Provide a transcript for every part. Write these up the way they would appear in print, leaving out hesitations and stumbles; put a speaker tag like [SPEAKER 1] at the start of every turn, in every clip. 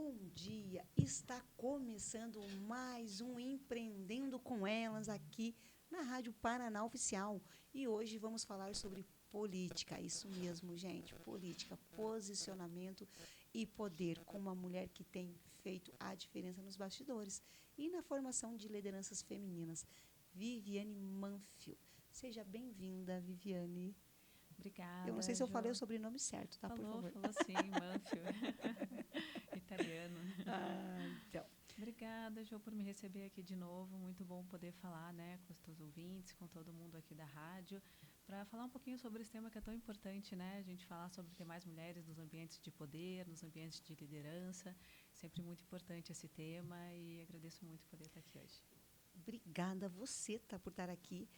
[SPEAKER 1] Bom dia! Está começando mais um Empreendendo com Elas aqui na Rádio Paraná Oficial. E hoje vamos falar sobre política. Isso mesmo, gente. Política, posicionamento e poder, com uma mulher que tem feito a diferença nos bastidores e na formação de lideranças femininas. Viviane Manfio. Seja bem-vinda, Viviane.
[SPEAKER 2] Obrigada,
[SPEAKER 1] Eu não sei se eu
[SPEAKER 2] Jo.
[SPEAKER 1] falei o sobrenome certo, tá? Por favor.
[SPEAKER 2] Falou sim, Manfio. Italiano.
[SPEAKER 1] Então.
[SPEAKER 2] Obrigada, Jo, por me receber aqui de novo. Muito bom poder falar, né, com os teus ouvintes, com todo mundo aqui da rádio, para falar um pouquinho sobre esse tema que é tão importante, né? A gente falar sobre ter mais mulheres nos ambientes de poder, nos ambientes de liderança. Sempre muito importante esse tema e agradeço muito poder estar aqui hoje.
[SPEAKER 1] Obrigada a você por estar aqui.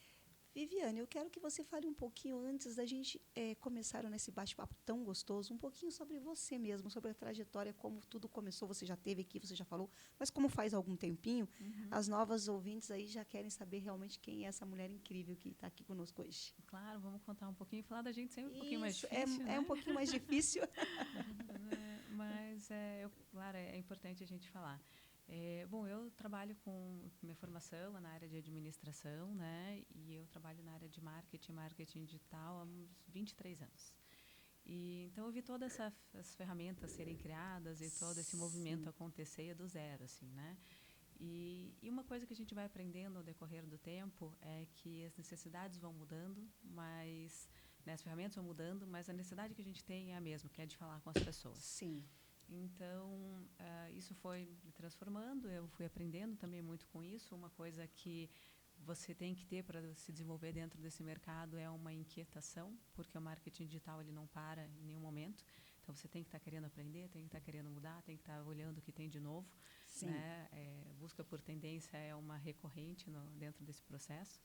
[SPEAKER 1] Viviane, eu quero que você fale um pouquinho, antes da gente começar nesse bate-papo tão gostoso, um pouquinho sobre você mesmo, sobre a trajetória, como tudo começou. Você já esteve aqui, você já falou, mas como faz algum tempinho, as novas ouvintes aí já querem saber realmente quem é essa mulher incrível que está aqui conosco hoje.
[SPEAKER 2] Claro, vamos contar um pouquinho, falar da gente sempre um pouquinho mais difícil,
[SPEAKER 1] né? É um pouquinho mais difícil.
[SPEAKER 2] Mas, claro, é importante a gente falar. Bom, eu trabalho com minha formação na área de administração, né? E eu trabalho na área de marketing digital há uns 23 anos. E, então, eu vi todas essas ferramentas serem criadas e todo esse movimento acontecer do zero, assim, né? E uma coisa que a gente vai aprendendo ao decorrer do tempo é que as necessidades vão mudando, mas as ferramentas vão mudando, mas a necessidade que a gente tem é a mesma, que é de falar com as pessoas.
[SPEAKER 1] Sim.
[SPEAKER 2] Então, isso foi me transformando, eu fui aprendendo também muito com isso. Uma coisa que você tem que ter para se desenvolver dentro desse mercado é uma inquietação, porque o marketing digital ele não para em nenhum momento. Então, você tem que estar querendo aprender, tem que estar querendo mudar, tem que estar olhando o que tem de novo.
[SPEAKER 1] Sim.
[SPEAKER 2] Né? Busca por tendência é uma recorrente dentro desse processo.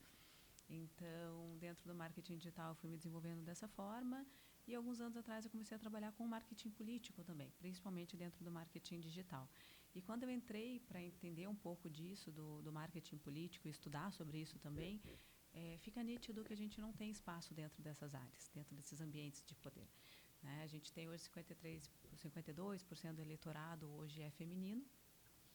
[SPEAKER 2] Então, dentro do marketing digital, eu fui me desenvolvendo dessa forma. E alguns anos atrás eu comecei a trabalhar com marketing político também, principalmente dentro do marketing digital. E quando eu entrei para entender um pouco disso, do marketing político, e estudar sobre isso também, fica nítido que a gente não tem espaço dentro dessas áreas, dentro desses ambientes de poder. Né? A gente tem hoje 52% do eleitorado hoje é feminino.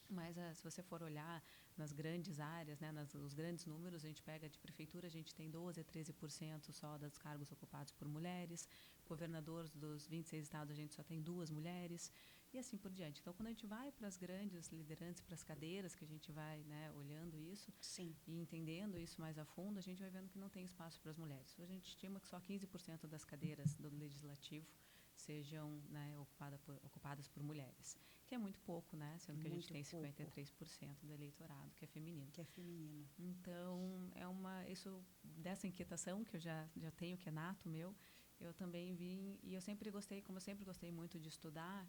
[SPEAKER 2] Mas se você for olhar nas grandes áreas, né, os grandes números, a gente pega de prefeitura, a gente tem 12% a 13% só dos cargos ocupados por mulheres. Governador dos 26 estados, a gente só tem 2 mulheres. E assim por diante. Então, quando a gente vai para as grandes lideranças, para as cadeiras, que a gente vai, né, olhando isso,
[SPEAKER 1] Sim,
[SPEAKER 2] e entendendo isso mais a fundo, a gente vai vendo que não tem espaço para as mulheres. A gente estima que só 15% das cadeiras do legislativo sejam, né, ocupadas por mulheres, que é muito pouco, né, sendo que a gente tem 53% do eleitorado que é feminino. Então, isso dessa inquietação que eu já tenho, que é nato meu, eu também vim, e eu sempre gostei, como eu sempre gostei muito de estudar,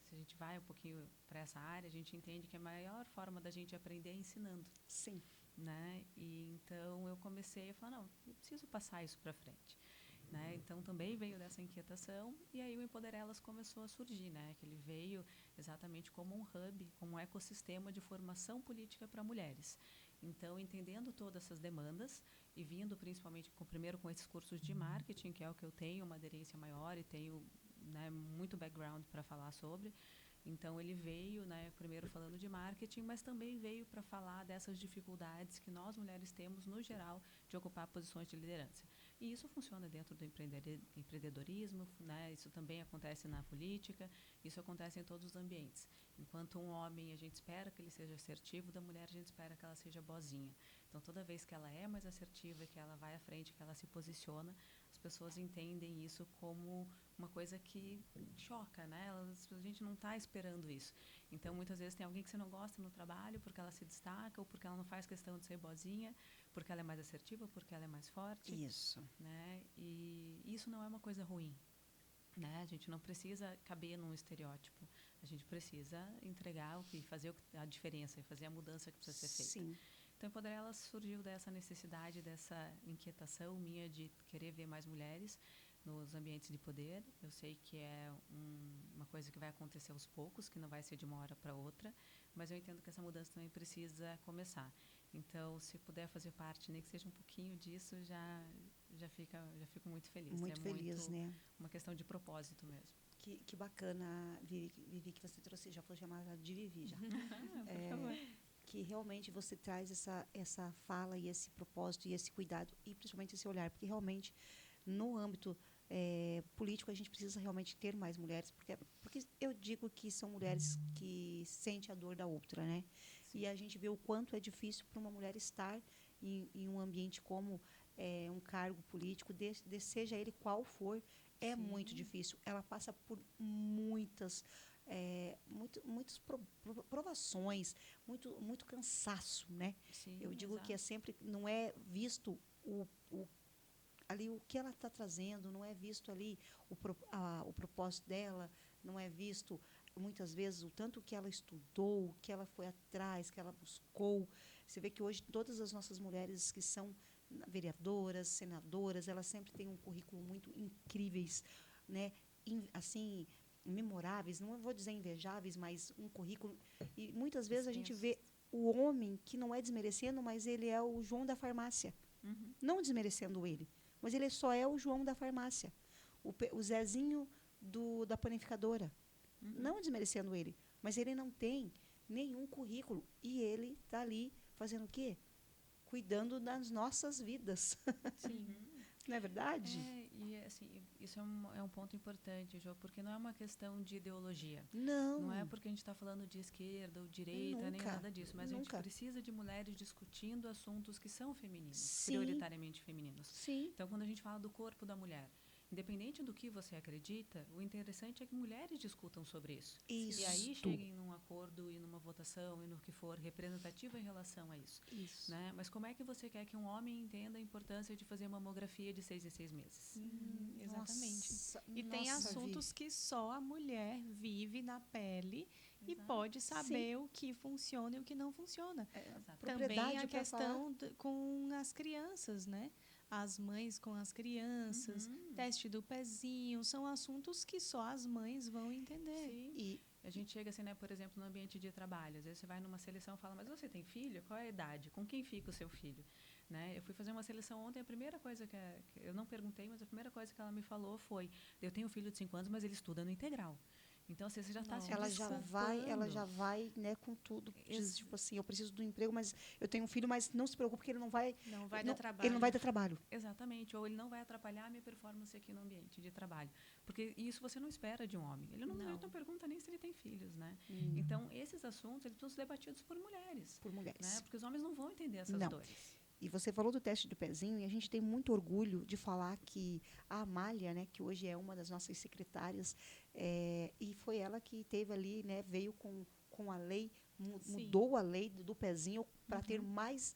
[SPEAKER 2] se a gente vai um pouquinho para essa área, a gente entende que a maior forma da gente aprender é ensinando.
[SPEAKER 1] Sim.
[SPEAKER 2] Né? E então eu comecei a falar, não, eu preciso passar isso para frente. Né? Então também veio dessa inquietação e aí o Empoder Elas começou a surgir, né? Que ele veio exatamente como um hub, como um ecossistema de formação política para mulheres. Então, entendendo todas essas demandas e vindo principalmente primeiro com esses cursos de marketing, que é o que eu tenho uma aderência maior e tenho, né, muito background para falar sobre. Então, ele veio, né, primeiro falando de marketing, mas também veio para falar dessas dificuldades que nós mulheres temos, no geral, de ocupar posições de liderança. E isso funciona dentro do empreendedorismo, né? Isso também acontece na política, isso acontece em todos os ambientes. Enquanto um homem, a gente espera que ele seja assertivo, da mulher a gente espera que ela seja boazinha. Então, toda vez que ela é mais assertiva, que ela vai à frente, que ela se posiciona, as pessoas entendem isso como uma coisa que choca, né? A gente não está esperando isso. Então, muitas vezes tem alguém que você não gosta no trabalho porque ela se destaca ou porque ela não faz questão de ser boazinha, porque ela é mais assertiva, porque ela é mais forte.
[SPEAKER 1] Isso.
[SPEAKER 2] Né? E isso não é uma coisa ruim. Né? A gente não precisa caber num estereótipo. A gente precisa entregar fazer a diferença e fazer a mudança que precisa ser feita.
[SPEAKER 1] Sim.
[SPEAKER 2] Então, Empoder Elas surgiu dessa necessidade, dessa inquietação minha de querer ver mais mulheres nos ambientes de poder. Eu sei que é uma coisa que vai acontecer aos poucos, que não vai ser de uma hora para outra, mas eu entendo que essa mudança também precisa começar. Então, se puder fazer parte, nem que seja um pouquinho disso, já fico muito feliz.
[SPEAKER 1] Muito feliz, né?
[SPEAKER 2] Uma questão de propósito mesmo.
[SPEAKER 1] que bacana, Vivi, que você trouxe, já vou chamar ela de Vivi já.
[SPEAKER 2] Por favor.
[SPEAKER 1] Que realmente você traz essa fala e esse propósito e esse cuidado e principalmente esse olhar, porque realmente no âmbito político a gente precisa realmente ter mais mulheres, porque eu digo que são mulheres que sentem a dor da outra, né?
[SPEAKER 2] Sim.
[SPEAKER 1] E a gente vê o quanto é difícil para uma mulher estar em um ambiente como um cargo político, seja ele qual for, é
[SPEAKER 2] Sim.
[SPEAKER 1] muito difícil. Ela passa por muitas muitas provações, muito cansaço, né?
[SPEAKER 2] Sim,
[SPEAKER 1] Eu digo
[SPEAKER 2] exato.
[SPEAKER 1] que é sempre não é visto ali o que ela está trazendo, não é visto ali o propósito dela, não é visto muitas vezes o tanto que ela estudou, o que ela foi atrás, que ela buscou. Você vê que hoje todas as nossas mulheres que são vereadoras, senadoras, elas sempre têm um currículo muito incríveis, né? Assim, memoráveis, não vou dizer invejáveis, mas um currículo. E muitas vezes a gente vê o homem que não é desmerecendo, mas ele é o João da farmácia.
[SPEAKER 2] Uhum.
[SPEAKER 1] Não desmerecendo ele, mas ele só é o João da farmácia. O Zezinho da panificadora.
[SPEAKER 2] Uhum.
[SPEAKER 1] Não desmerecendo ele, mas ele não tem nenhum currículo. E ele está ali fazendo o quê? Cuidando das nossas vidas.
[SPEAKER 2] Sim.
[SPEAKER 1] Não é verdade?
[SPEAKER 2] E assim, isso é um ponto importante, Jo, porque não é uma questão de ideologia.
[SPEAKER 1] Não.
[SPEAKER 2] Não é porque a gente está falando de esquerda ou direita, nem nada disso, mas a gente precisa de mulheres discutindo assuntos que são femininos,
[SPEAKER 1] Sim.
[SPEAKER 2] prioritariamente femininos.
[SPEAKER 1] Sim.
[SPEAKER 2] Então, quando a gente fala do corpo da mulher, independente do que você acredita, o interessante é que mulheres discutam sobre isso.
[SPEAKER 1] Isso.
[SPEAKER 2] E aí cheguem num acordo e numa votação e no que for representativo em relação a isso.
[SPEAKER 1] Isso.
[SPEAKER 2] Né? Mas como é que você quer que um homem entenda a importância de fazer mamografia de 6 em 6 meses?
[SPEAKER 3] Exatamente.
[SPEAKER 1] Nossa,
[SPEAKER 3] E tem assuntos
[SPEAKER 1] Vivi.
[SPEAKER 3] que só a mulher vive na pele e
[SPEAKER 2] Exato.
[SPEAKER 3] pode saber o que funciona e o que não funciona. Também a questão com as crianças, né? As mães com as crianças, teste do pezinho, são assuntos que só as mães vão entender.
[SPEAKER 2] Sim. E a gente chega assim, né, por exemplo, no ambiente de trabalho. Às vezes você vai numa seleção e fala, mas você tem filho? Qual é a idade? Com quem fica o seu filho? Né? Eu fui fazer uma seleção ontem, a primeira coisa que eu não perguntei, mas a primeira coisa que ela me falou foi, eu tenho um filho de 5 anos, mas ele estuda no integral. Então, assim, você já está se
[SPEAKER 1] ela já vai, né, com tudo. Diz, tipo assim, eu preciso do emprego, mas eu tenho um filho, mas não se preocupe que ele não vai
[SPEAKER 3] dar trabalho.
[SPEAKER 1] Ele não vai dar trabalho.
[SPEAKER 2] Exatamente, ou ele não vai atrapalhar a minha performance aqui no ambiente de trabalho. Porque isso você não espera de um homem. Ele não pergunta nem se ele tem filhos, né? Então, esses assuntos, eles precisam ser debatidos por mulheres.
[SPEAKER 1] Por mulheres.
[SPEAKER 2] Né? Porque os homens não vão entender essas dores.
[SPEAKER 1] E você falou do teste do pezinho, e a gente tem muito orgulho de falar que a Amália, né, que hoje é uma das nossas secretárias, e foi ela que teve ali, né, veio com a lei, mudou a lei do pezinho para ter mais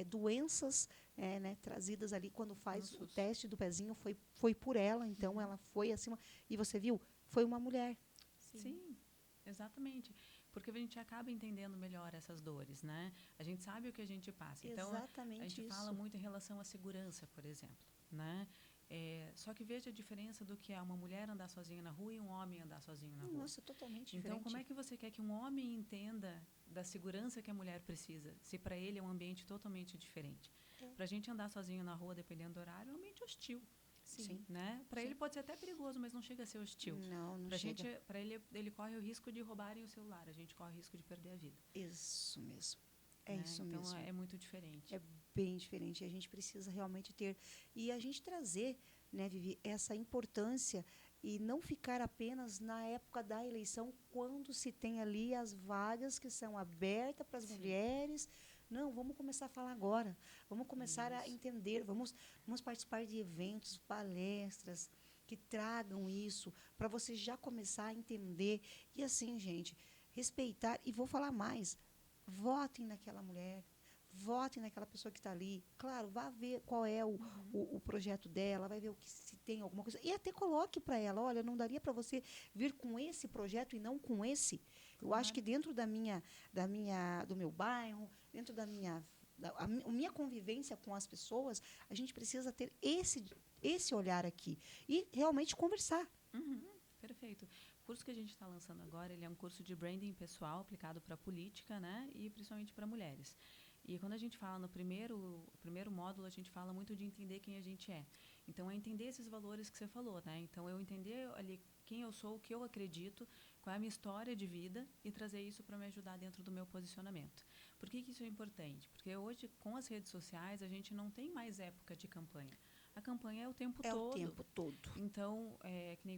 [SPEAKER 1] doenças né, trazidas ali quando faz o teste do pezinho, foi por ela, então ela foi acima. E você viu? Foi uma mulher.
[SPEAKER 2] Sim, exatamente. Porque a gente acaba entendendo melhor essas dores, né? A gente sabe o que a gente passa. Então,
[SPEAKER 1] exatamente
[SPEAKER 2] a gente fala muito em relação à segurança, por exemplo, né? Só que veja a diferença do que é uma mulher andar sozinha na rua e um homem andar sozinho na rua.
[SPEAKER 1] Nossa, totalmente diferente.
[SPEAKER 2] Então, como é que você quer que um homem entenda da segurança que a mulher precisa, se para ele é um ambiente totalmente diferente? Para a gente andar sozinho na rua, dependendo do horário, é um ambiente hostil.
[SPEAKER 1] Sim.
[SPEAKER 2] Né? Para ele pode ser até perigoso, mas não chega a ser hostil.
[SPEAKER 1] Não chega.
[SPEAKER 2] Para ele corre o risco de roubarem o celular, a gente corre o risco de perder a vida.
[SPEAKER 1] Isso mesmo. Isso
[SPEAKER 2] então,
[SPEAKER 1] mesmo.
[SPEAKER 2] É muito diferente.
[SPEAKER 1] É bem diferente. A gente precisa realmente ter. E a gente trazer, né, Vivi, essa importância e não ficar apenas na época da eleição, quando se tem ali as vagas que são abertas para as mulheres. Não, vamos começar a falar agora. Vamos começar a entender. Vamos participar de eventos, palestras que tragam isso, para você já começar a entender. E assim, gente, respeitar. E vou falar mais. Votem naquela mulher. Votem naquela pessoa que está ali. Claro, vá ver qual é o projeto dela, vai ver se tem alguma coisa. E até coloque para ela, olha, não daria para você vir com esse projeto e não com esse. Eu acho que dentro do meu bairro, dentro da minha convivência com as pessoas, a gente precisa ter esse olhar aqui e realmente conversar.
[SPEAKER 2] Perfeito. O curso que a gente está lançando agora, ele é um curso de branding pessoal aplicado para a política, né, e principalmente para mulheres. E quando a gente fala no primeiro módulo, a gente fala muito de entender quem a gente é. Então, é entender esses valores que você falou, né? Então, eu entender ali quem eu sou, o que eu acredito, qual é a minha história de vida e trazer isso para me ajudar dentro do meu posicionamento. Por que isso é importante? Porque hoje, com as redes sociais, a gente não tem mais época de campanha. A campanha é o tempo todo.
[SPEAKER 1] É o tempo todo.
[SPEAKER 2] Então,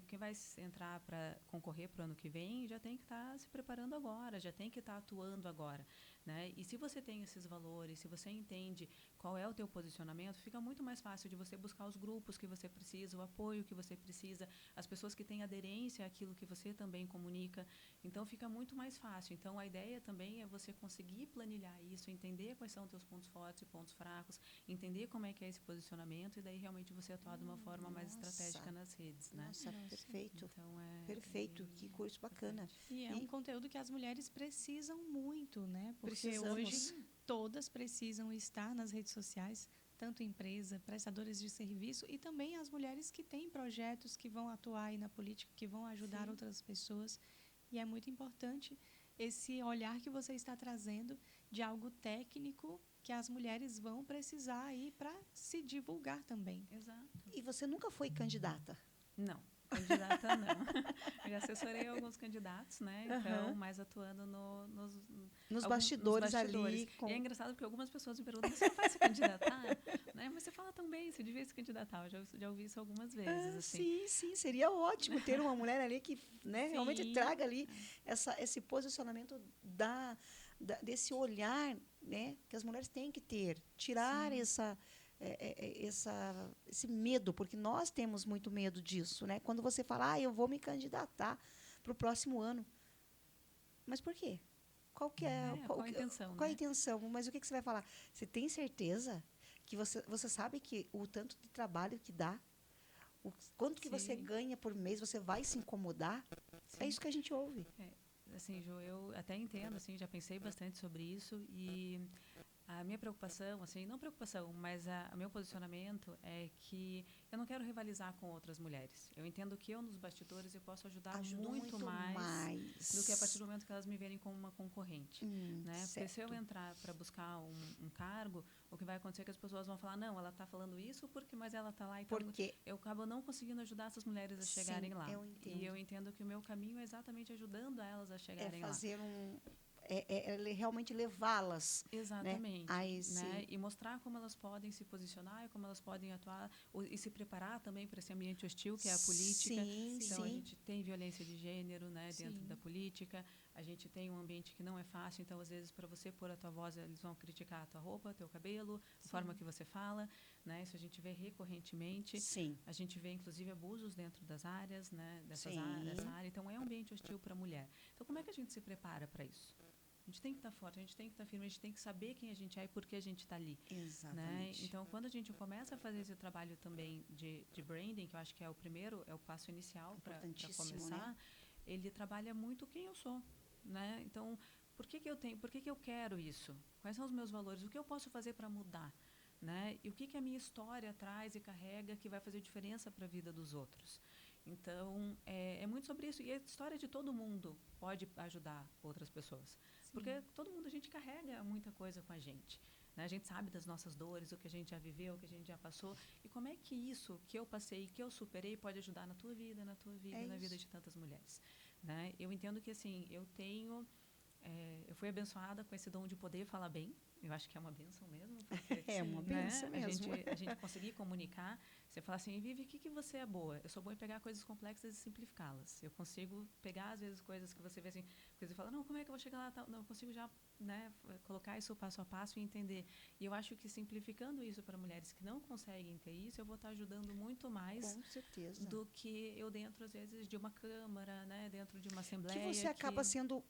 [SPEAKER 2] quem vai entrar para concorrer para o ano que vem já tem que estar se preparando agora, já tem que estar atuando agora. Né? E se você tem esses valores, se você entende qual é o teu posicionamento, fica muito mais fácil de você buscar os grupos que você precisa, o apoio que você precisa, as pessoas que têm aderência àquilo que você também comunica. Então, fica muito mais fácil. Então, a ideia também é você conseguir planilhar isso, entender quais são os teus pontos fortes e pontos fracos, entender como é que é esse posicionamento e daí realmente você atuar de uma forma mais estratégica nas redes. Né?
[SPEAKER 1] Nossa, perfeito.
[SPEAKER 2] Então,
[SPEAKER 1] perfeito, que curso bacana.
[SPEAKER 3] E é um conteúdo que as mulheres precisam muito, né? Porque
[SPEAKER 1] Precisamos.
[SPEAKER 3] hoje todas precisam estar nas redes sociais, tanto empresa, prestadores de serviço e também as mulheres que têm projetos que vão atuar aí na política, que vão ajudar outras pessoas. E é muito importante esse olhar que você está trazendo de algo técnico que as mulheres vão precisar aí para se divulgar também.
[SPEAKER 2] Exato.
[SPEAKER 1] E você nunca foi candidata?
[SPEAKER 2] Não. Candidata, não. Eu já assessorei alguns candidatos, né? Então, mais atuando
[SPEAKER 1] nos bastidores ali.
[SPEAKER 2] E é engraçado porque algumas pessoas me perguntam, você não vai se candidatar? Né? Mas você fala tão bem, você devia se candidatar. Eu já ouvi isso algumas vezes. Assim.
[SPEAKER 1] Sim, seria ótimo ter uma mulher ali que, né, realmente traga ali esse posicionamento desse olhar, né, que as mulheres têm que ter. Tirar esse medo, porque nós temos muito medo disso, né? Quando você fala, eu vou me candidatar para o próximo ano. Mas por quê? Qual
[SPEAKER 2] a intenção?
[SPEAKER 1] Qual a intenção? Mas o que você vai falar? Você tem certeza que você sabe que o tanto de trabalho que dá, quanto que você ganha por mês, você vai se incomodar? É isso que a gente ouve.
[SPEAKER 2] Assim, Ju, eu até entendo, assim, já pensei bastante sobre isso e a minha preocupação, assim, não preocupação, mas o meu posicionamento é que eu não quero rivalizar com outras mulheres. Eu entendo que eu, nos bastidores, eu posso ajudar muito mais do que a partir do momento que elas me verem como uma concorrente. Né? Porque se eu entrar para buscar um cargo, o que vai acontecer é que as pessoas vão falar, não, ela está falando isso, mas ela está lá. Então, eu acabo não conseguindo ajudar essas mulheres a chegarem lá. E eu entendo que o meu caminho é exatamente ajudando elas a chegarem lá.
[SPEAKER 1] Realmente levá-las.
[SPEAKER 2] Exatamente.
[SPEAKER 1] Né, a esse...
[SPEAKER 2] né? E mostrar como elas podem se posicionar e como elas podem atuar e se preparar também para esse ambiente hostil que é a política. Então, a gente tem violência de gênero, né, dentro da política. A gente tem um ambiente que não é fácil. Então, às vezes, para você pôr a tua voz, eles vão criticar a tua roupa, teu cabelo, a forma que você fala. Né? Isso a gente vê recorrentemente. A gente vê, inclusive, abusos dentro das áreas, né, dessa área. Então, é um ambiente hostil para a mulher. Então, como é que a gente se prepara para isso? A gente tem que estar forte, a gente tem que estar firme, a gente tem que saber quem a gente é e por que a gente está ali.
[SPEAKER 1] Exatamente.
[SPEAKER 2] Né? Então, quando a gente começa a fazer esse trabalho também de branding, que eu acho que é o passo inicial para começar, né? Ele trabalha muito quem eu sou. Né? Então, por que eu quero isso? Quais são os meus valores? O que eu posso fazer para mudar? Né? E o que a minha história traz e carrega que vai fazer diferença para a vida dos outros? Então, é muito sobre isso. E a história de todo mundo pode ajudar outras pessoas. Porque todo mundo, a gente carrega muita coisa com a gente. Né? A gente sabe das nossas dores, o que a gente já viveu, o que a gente já passou. E como é que isso que eu passei, que eu superei, pode ajudar na tua vida, na vida de tantas mulheres. Né? Eu entendo que, assim, eu fui abençoada com esse dom de poder falar bem. Eu acho que é uma bênção mesmo. Porque,
[SPEAKER 1] uma bênção mesmo.
[SPEAKER 2] A gente conseguir comunicar. Você fala assim, Vivi, o que você é boa? Eu sou boa em pegar coisas complexas e simplificá-las. Eu consigo pegar, às vezes, coisas que você vê assim, porque você fala, não, como é que eu vou chegar lá? Não, eu consigo já, né, colocar isso passo a passo e entender. E eu acho que simplificando isso para mulheres que não conseguem ter isso, eu vou estar ajudando muito mais do que eu dentro, às vezes, de uma câmara, né, dentro de uma assembleia.
[SPEAKER 1] Que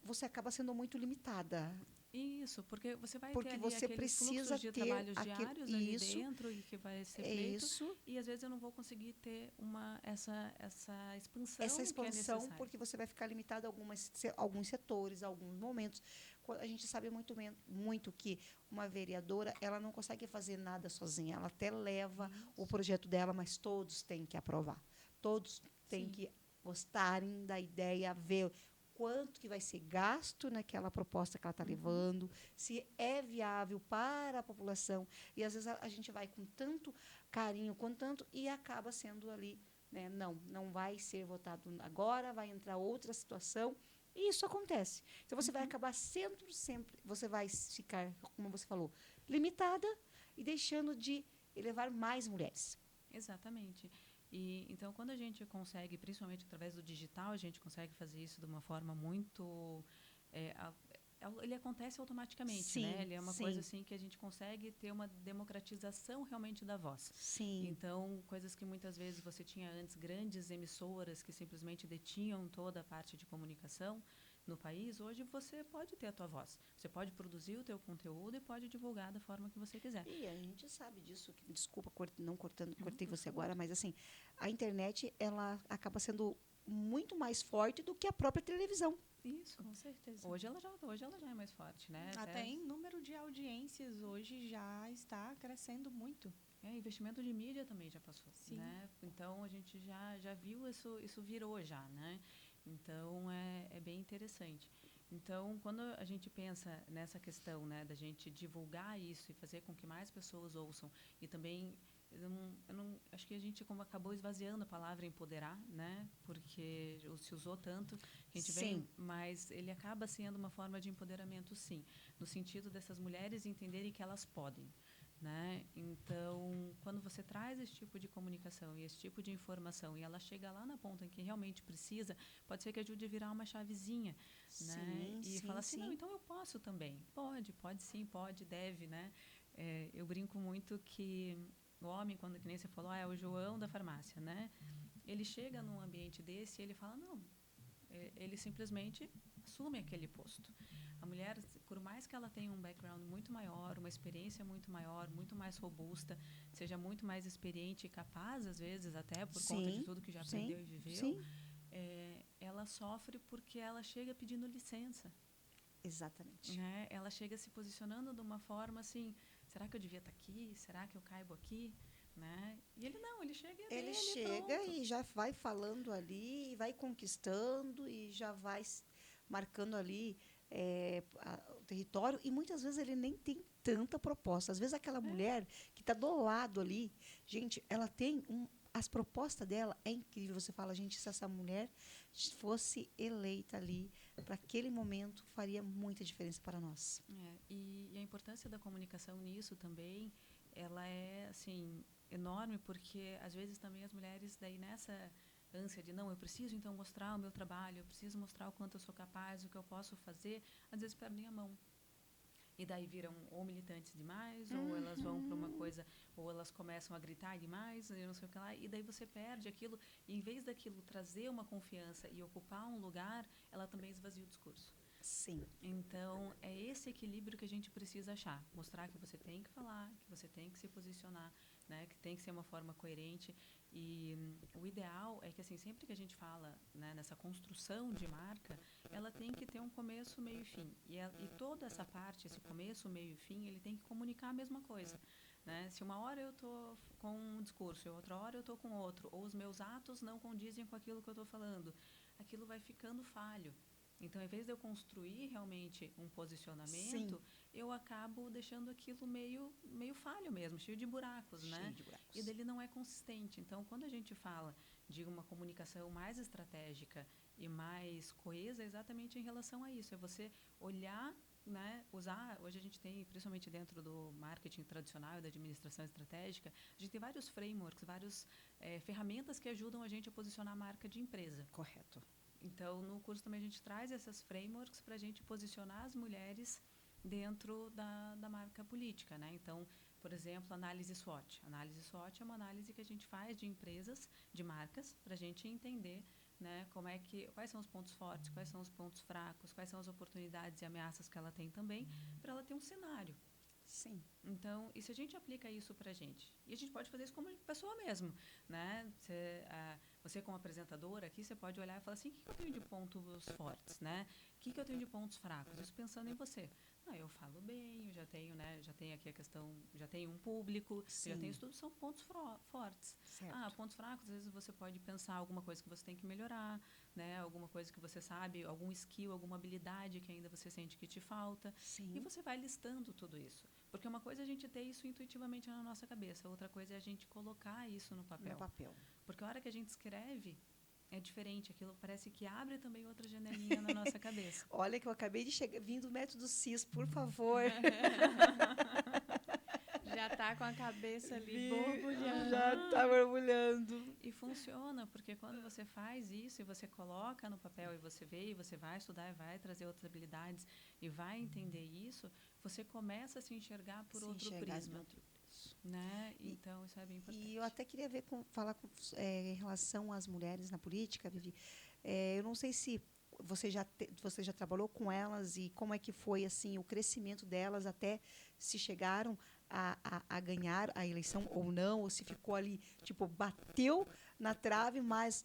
[SPEAKER 1] você acaba sendo muito limitada.
[SPEAKER 2] Isso, porque você vai
[SPEAKER 1] ter ali aqueles fluxos
[SPEAKER 2] de trabalhos diários ali dentro e que vai ser feito. E às vezes eu não vou conseguir ter essa expansão.
[SPEAKER 1] Essa expansão,
[SPEAKER 2] que é
[SPEAKER 1] porque você vai ficar limitado a alguns setores, a alguns momentos. A gente sabe muito que uma vereadora, ela não consegue fazer nada sozinha. Ela até leva o projeto dela, mas todos têm que aprovar. Todos têm que gostarem da ideia, ver quanto que vai ser gasto naquela proposta que ela está levando, se é viável para a população. E, às vezes, a gente vai com tanto carinho, e acaba sendo ali né? Não vai ser votado agora, vai entrar outra situação. E isso acontece. Então, você vai acabar sempre, você vai ficar, como você falou, limitada e deixando de elevar mais mulheres.
[SPEAKER 2] Exatamente. E então, quando a gente consegue, principalmente através do digital, a gente consegue fazer isso de uma forma muito ele acontece automaticamente,
[SPEAKER 1] sim,
[SPEAKER 2] né? Ele é uma
[SPEAKER 1] sim.
[SPEAKER 2] coisa assim que a gente consegue ter uma democratização realmente da voz.
[SPEAKER 1] Sim.
[SPEAKER 2] Então, coisas que muitas vezes você tinha antes grandes emissoras que simplesmente detinham toda a parte de comunicação no país, hoje você pode ter a tua voz. Você pode produzir o teu conteúdo e pode divulgar da forma que você quiser.
[SPEAKER 1] E a gente sabe disso. Desculpa, cortei você agora, mas assim, a internet ela acaba sendo muito mais forte do que a própria televisão.
[SPEAKER 2] Isso,
[SPEAKER 3] com certeza.
[SPEAKER 2] Hoje ela já é mais forte, né?
[SPEAKER 3] Até em número de audiências hoje já está crescendo muito.
[SPEAKER 2] Investimento de mídia também já passou,
[SPEAKER 3] Sim.
[SPEAKER 2] né? Então a gente já viu isso virou já, né? Então é bem interessante. Então quando a gente pensa nessa questão, né, da gente divulgar isso e fazer com que mais pessoas ouçam e também eu não acho que a gente como acabou esvaziando a palavra empoderar, né? Porque se usou tanto que a gente vem, mas ele acaba sendo uma forma de empoderamento, sim, no sentido dessas mulheres entenderem que elas podem, né? Então, quando você traz esse tipo de comunicação e esse tipo de informação e ela chega lá na ponta em que realmente precisa, pode ser que ajude a virar uma chavezinha, né? E fala assim, não, então eu posso também. Pode sim, pode, deve, né? Eu brinco muito que o homem, quando que nem você falou, é o João da farmácia, né? Ele chega num ambiente desse e ele fala, não, ele simplesmente assume aquele posto. A mulher, por mais que ela tenha um background muito maior, uma experiência muito maior, muito mais robusta, seja muito mais experiente e capaz, às vezes, até por conta de tudo que já aprendeu e viveu, ela sofre porque ela chega pedindo licença.
[SPEAKER 1] Exatamente.
[SPEAKER 2] Né? Ela chega se posicionando de uma forma assim, será que eu devia estar aqui? Será que eu caibo aqui? Né? E ele não, ele chega e
[SPEAKER 1] ele chega e já vai falando ali, e vai conquistando e já vai marcando ali o território, e muitas vezes ele nem tem tanta proposta. Às vezes aquela mulher que está do lado ali, gente, ela tem as propostas dela é incrível. Você fala, gente, se essa mulher fosse eleita ali para aquele momento, faria muita diferença para nós.
[SPEAKER 2] E a importância da comunicação nisso também, ela é assim enorme, porque às vezes também as mulheres daí nessa ânsia de não, eu preciso então mostrar o meu trabalho, eu preciso mostrar o quanto eu sou capaz, o que eu posso fazer, às vezes perdem a mão. E daí viram ou militantes demais, ou elas vão para uma coisa, ou elas começam a gritar demais, eu não sei o que lá, e daí você perde aquilo, e em vez daquilo trazer uma confiança e ocupar um lugar, ela também esvazia o discurso.
[SPEAKER 1] Sim.
[SPEAKER 2] Então, é esse equilíbrio que a gente precisa achar. Mostrar que você tem que falar, que você tem que se posicionar, né, que tem que ser uma forma coerente. E o ideal é que, assim, sempre que a gente fala, né, nessa construção de marca, ela tem que ter um começo, meio e fim. E toda essa parte, esse começo, meio e fim, ele tem que comunicar a mesma coisa. Né? Se uma hora eu estou com um discurso e outra hora eu estou com outro, ou os meus atos não condizem com aquilo que eu estou falando, aquilo vai ficando falho. Então, ao invés de eu construir realmente um posicionamento, eu acabo deixando aquilo meio falho mesmo, cheio de buracos, né?
[SPEAKER 1] Cheio de buracos.
[SPEAKER 2] E dele não é consistente. Então, quando a gente fala de uma comunicação mais estratégica e mais coesa, é exatamente em relação a isso. É você olhar, né, usar, hoje a gente tem, principalmente dentro do marketing tradicional e da administração estratégica, a gente tem vários frameworks, várias ferramentas que ajudam a gente a posicionar a marca de empresa.
[SPEAKER 1] Correto.
[SPEAKER 2] Então, no curso também a gente traz essas frameworks para a gente posicionar as mulheres dentro da marca política, né? Então, por exemplo, análise SWOT. Análise SWOT é uma análise que a gente faz de empresas, de marcas, para a gente entender, né, quais são os pontos fortes, quais são os pontos fracos, quais são as oportunidades e ameaças que ela tem também, para ela ter um cenário.
[SPEAKER 1] Sim.
[SPEAKER 2] Então, e se a gente aplica isso para a gente? E a gente pode fazer isso como pessoa mesmo, né? Você como apresentadora aqui, você pode olhar e falar assim, o que eu tenho de pontos fortes, né? O que eu tenho de pontos fracos? Isso pensando em você. Eu falo bem, eu já tenho, né? Já tenho aqui a questão, já tenho um público, já tenho isso tudo, são pontos fortes.
[SPEAKER 1] Certo.
[SPEAKER 2] Pontos fracos, às vezes você pode pensar alguma coisa que você tem que melhorar, né? Alguma coisa que você sabe, algum skill, alguma habilidade que ainda você sente que te falta.
[SPEAKER 1] Sim.
[SPEAKER 2] E você vai listando tudo isso. Porque uma coisa é a gente ter isso intuitivamente na nossa cabeça, outra coisa é a gente colocar isso no papel.
[SPEAKER 1] No papel.
[SPEAKER 2] Porque a hora que a gente escreve, é diferente. Aquilo parece que abre também outra janelinha na nossa cabeça.
[SPEAKER 1] Olha que eu acabei de chegar, vindo do método CIS, por favor.
[SPEAKER 3] Já está com a cabeça ali borbulhando.
[SPEAKER 1] Já está borbulhando.
[SPEAKER 2] E funciona, porque quando você faz isso e você coloca no papel e você vê, e você vai estudar e vai trazer outras habilidades e vai entender isso, você começa a se enxergar por outro prisma. Né? Então, isso é bem importante.
[SPEAKER 1] E eu até queria falar em relação às mulheres na política, Vivi. Eu não sei se você já trabalhou com elas e como é que foi assim o crescimento delas até se chegaram a ganhar a eleição ou não, ou se ficou ali, tipo, bateu na trave, mas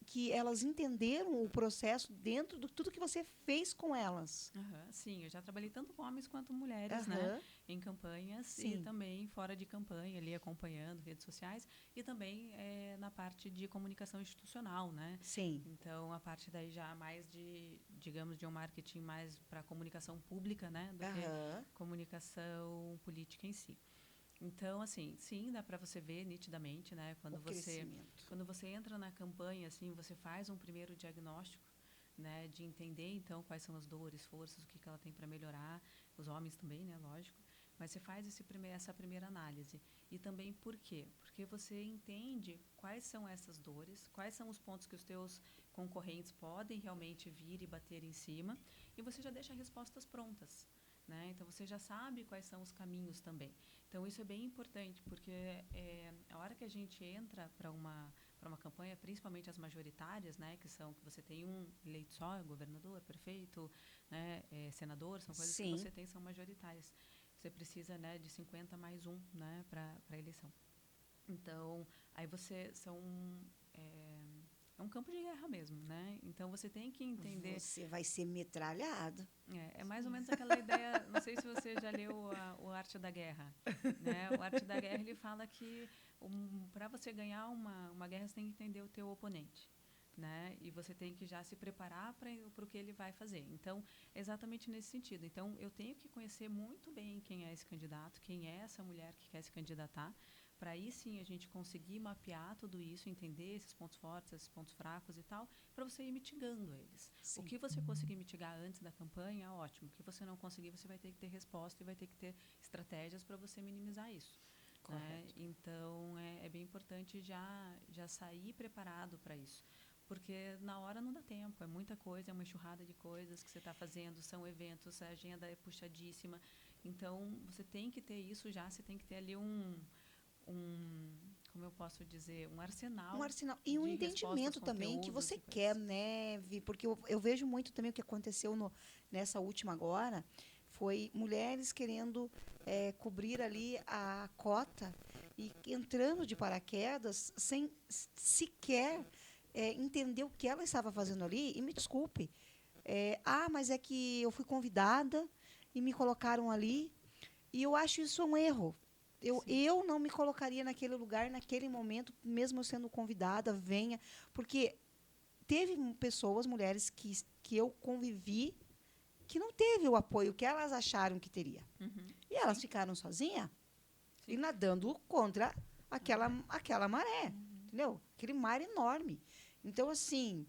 [SPEAKER 1] que elas entenderam o processo dentro de tudo que você fez com elas.
[SPEAKER 2] Sim, eu já trabalhei tanto com homens quanto mulheres, né? Em campanhas. Sim. E também fora de campanha, ali acompanhando redes sociais, e também na parte de comunicação institucional, né?
[SPEAKER 1] Sim.
[SPEAKER 2] Então, a parte daí já mais de, digamos, de um marketing mais para comunicação pública, né? Do que comunicação política em si. Então, assim, sim, dá para você ver nitidamente, né? Quando você entra na campanha, assim, você faz um primeiro diagnóstico, né? De entender, então, quais são as dores, forças, o que ela tem para melhorar. Os homens também, né? Lógico. Mas você faz essa primeira análise. E também por quê? Porque você entende quais são essas dores, quais são os pontos que os teus concorrentes podem realmente vir e bater em cima, e você já deixa respostas prontas. Né? Então, você já sabe quais são os caminhos também. Então, isso é bem importante, porque a hora que a gente entra para uma campanha, principalmente as majoritárias, né, que você tem um eleito só, governador, prefeito, né, senador, são coisas que você tem, são majoritárias. Você precisa, né, de 50 mais 1, né, para a eleição. Então, aí é um campo de guerra mesmo, né? Então, você tem que entender...
[SPEAKER 1] Você vai ser metralhado.
[SPEAKER 2] É mais ou menos aquela ideia... Não sei se você já leu o Arte da Guerra. Né? O Arte da Guerra, ele fala que para você ganhar uma guerra, você tem que entender o teu oponente. Né? E você tem que já se preparar para o que ele vai fazer. Então, é exatamente nesse sentido. Então, eu tenho que conhecer muito bem quem é esse candidato, quem é essa mulher que quer se candidatar, para aí sim a gente conseguir mapear tudo isso, entender esses pontos fortes, esses pontos fracos e tal, para você ir mitigando eles. Sim. O que você conseguir mitigar antes da campanha, ótimo. O que você não conseguir, você vai ter que ter resposta e vai ter que ter estratégias para você minimizar isso. Né? Então, é bem importante já sair preparado para isso. Porque na hora não dá tempo, é muita coisa, é uma enxurrada de coisas que você está fazendo, são eventos, a agenda é puxadíssima. Então, você tem que ter isso já, você tem que ter ali como eu posso dizer, um arsenal.
[SPEAKER 1] Um arsenal. E um entendimento também que você quer, né, Vi? Porque eu vejo muito também o que aconteceu nessa última agora, foi mulheres querendo cobrir ali a cota e entrando de paraquedas sem sequer entender o que ela estava fazendo ali. E me desculpe, mas é que eu fui convidada e me colocaram ali. E eu acho isso um erro. Eu não me colocaria naquele lugar, naquele momento, mesmo eu sendo convidada, venha. Porque teve pessoas, mulheres, que eu convivi, que não teve o apoio que elas acharam que teria.
[SPEAKER 2] Uhum.
[SPEAKER 1] E elas ficaram sozinhas e nadando contra aquela maré. Entendeu? Aquele mar enorme. Então, assim,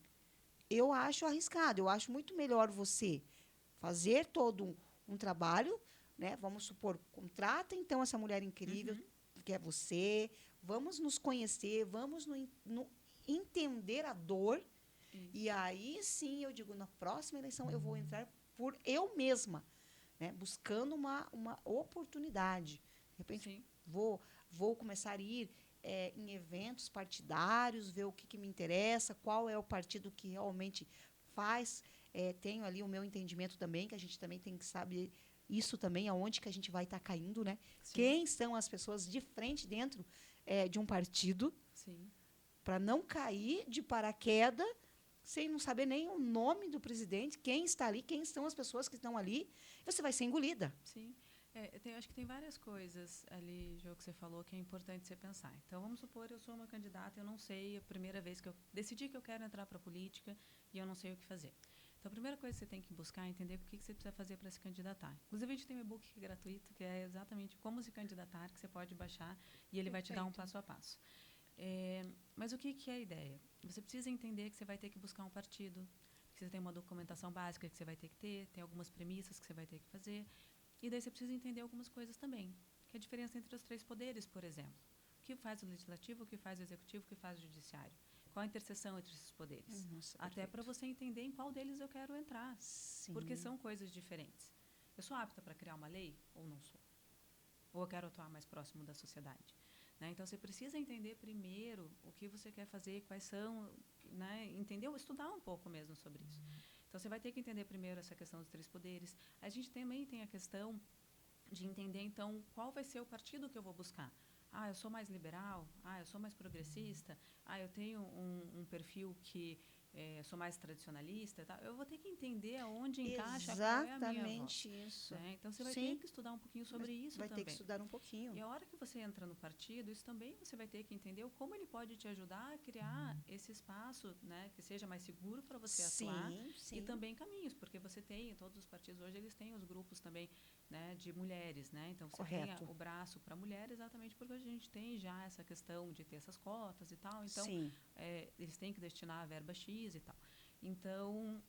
[SPEAKER 1] eu acho arriscado. Eu acho muito melhor você fazer todo um trabalho, né? Vamos supor, contrata então essa mulher incrível que é você, vamos nos conhecer, vamos entender a dor. E aí sim eu digo, na próxima eleição eu vou entrar por eu mesma, né? Buscando uma oportunidade. De repente vou começar a ir em eventos partidários, ver o que me interessa, qual é o partido que realmente faz. Tenho ali o meu entendimento também, que a gente também tem que saber isso também, aonde que a gente vai estar caindo, né? Sim. Quem são as pessoas de frente dentro de um partido, para não cair de paraquedas, sem não saber nem o nome do presidente, quem está ali, quem são as pessoas que estão ali, você vai ser engolida.
[SPEAKER 2] Sim. Acho que tem várias coisas ali, Jô, que você falou, que é importante você pensar. Então, vamos supor, eu sou uma candidata, eu não sei, a primeira vez que eu decidi que eu quero entrar para a política e eu não sei o que fazer. Então, a primeira coisa que você tem que buscar é entender o que você precisa fazer para se candidatar. Inclusive, a gente tem um e-book gratuito, que é exatamente como se candidatar, que você pode baixar e ele vai te dar um passo a passo. Mas o que é a ideia? Você precisa entender que você vai ter que buscar um partido, que você tem uma documentação básica que você vai ter que ter, tem algumas premissas que você vai ter que fazer, e daí você precisa entender algumas coisas também, que é a diferença entre os 3 poderes, por exemplo. O que faz o legislativo, o que faz o executivo, o que faz o judiciário. Qual a interseção entre esses poderes?
[SPEAKER 1] Nossa,
[SPEAKER 2] até para você entender em qual deles eu quero entrar.
[SPEAKER 1] Sim.
[SPEAKER 2] Porque são coisas diferentes. Eu sou apta para criar uma lei ou não sou? Ou eu quero atuar mais próximo da sociedade? Né? Então, você precisa entender primeiro o que você quer fazer, quais são, né? Entender, estudar um pouco mesmo sobre isso. Então, você vai ter que entender primeiro essa questão dos 3 poderes. A gente também tem a questão de entender, então, qual vai ser o partido que eu vou buscar. Eu sou mais liberal? Eu sou mais progressista? Eu tenho um perfil que sou mais tradicionalista? Tá? Eu vou ter que entender aonde encaixa qual é a minha voz.
[SPEAKER 1] Isso.
[SPEAKER 2] Né? Então, você vai ter que estudar um pouquinho sobre isso também.
[SPEAKER 1] Vai ter que estudar um pouquinho.
[SPEAKER 2] E a hora que você entra no partido, isso também você vai ter que entender como ele pode te ajudar a criar esse espaço, né, que seja mais seguro para você atuar.
[SPEAKER 1] Sim.
[SPEAKER 2] E também caminhos, porque você tem, todos os partidos hoje, eles têm os grupos também, né, de mulheres, né? Então, você tem o braço para mulher, exatamente porque a gente tem já essa questão de ter essas cotas e tal. Então, eles têm que destinar a verba X e tal. Então,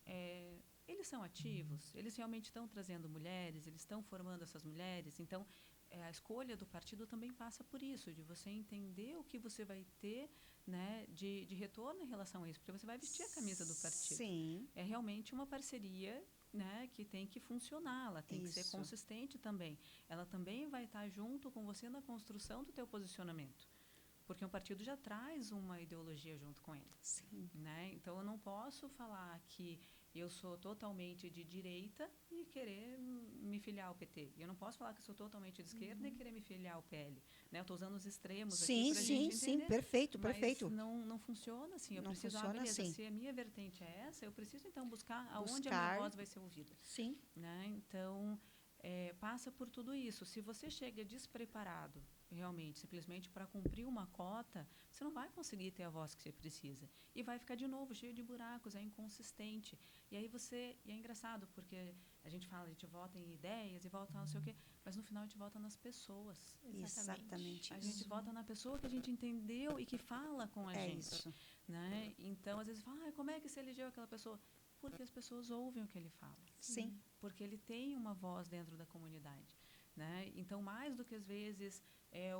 [SPEAKER 2] eles são ativos, eles realmente estão trazendo mulheres, eles estão formando essas mulheres. Então, a escolha do partido também passa por isso, de você entender o que você vai ter, né, de retorno em relação a isso, porque você vai vestir a camisa do partido.
[SPEAKER 1] Sim.
[SPEAKER 2] É realmente uma parceria, né, que tem que funcionar, ela tem que ser consistente também. Ela também vai estar junto com você na construção do teu posicionamento. Porque um partido já traz uma ideologia junto com ele.
[SPEAKER 1] Sim.
[SPEAKER 2] Né? Então, eu não posso falar que eu sou totalmente de direita e querer me filiar ao PT. Eu não posso falar que eu sou totalmente de esquerda e querer me filiar ao PL. Né? Eu estou usando os extremos aqui para a gente entender.
[SPEAKER 1] Sim, perfeito,
[SPEAKER 2] mas
[SPEAKER 1] perfeito.
[SPEAKER 2] Não funciona assim. Eu preciso, beleza, se a minha vertente é essa, eu preciso, então, buscar aonde a minha voz vai ser ouvida.
[SPEAKER 1] Sim.
[SPEAKER 2] Né? Então, passa por tudo isso. Se você chega despreparado, realmente, simplesmente para cumprir uma cota, você não vai conseguir ter a voz que você precisa. E vai ficar, de novo, cheio de buracos, é inconsistente. E aí e é engraçado, porque a gente vota em ideias e vota não sei o quê, mas no final a gente vota nas pessoas.
[SPEAKER 1] Exatamente.
[SPEAKER 2] A gente vota na pessoa que a gente entendeu e que fala com a gente.
[SPEAKER 1] Isso.
[SPEAKER 2] Né? Então, às vezes, fala, como é que você elegeu aquela pessoa? Porque as pessoas ouvem o que ele fala.
[SPEAKER 1] Sim.
[SPEAKER 2] Porque ele tem uma voz dentro da comunidade. Né? Então, mais do que, às vezes,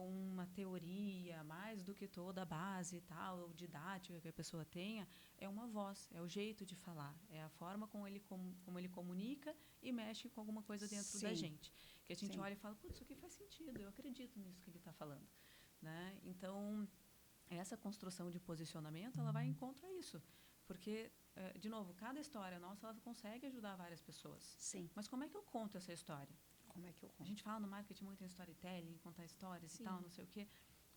[SPEAKER 2] uma teoria, mais do que toda a base e tal, didática que a pessoa tenha, é uma voz, é o jeito de falar, é a forma como ele comunica e mexe com alguma coisa dentro da gente. Que a gente olha e fala, putz, isso aqui faz sentido, eu acredito nisso que ele está falando. Né? Então, essa construção de posicionamento, ela vai em contra isso. Porque, de novo, cada história nossa, ela consegue ajudar várias pessoas.
[SPEAKER 1] Sim.
[SPEAKER 2] Mas como é que eu conto essa história?
[SPEAKER 1] Como é que eu conto?
[SPEAKER 2] A gente fala no marketing muito em storytelling, contar histórias e tal, não sei o quê.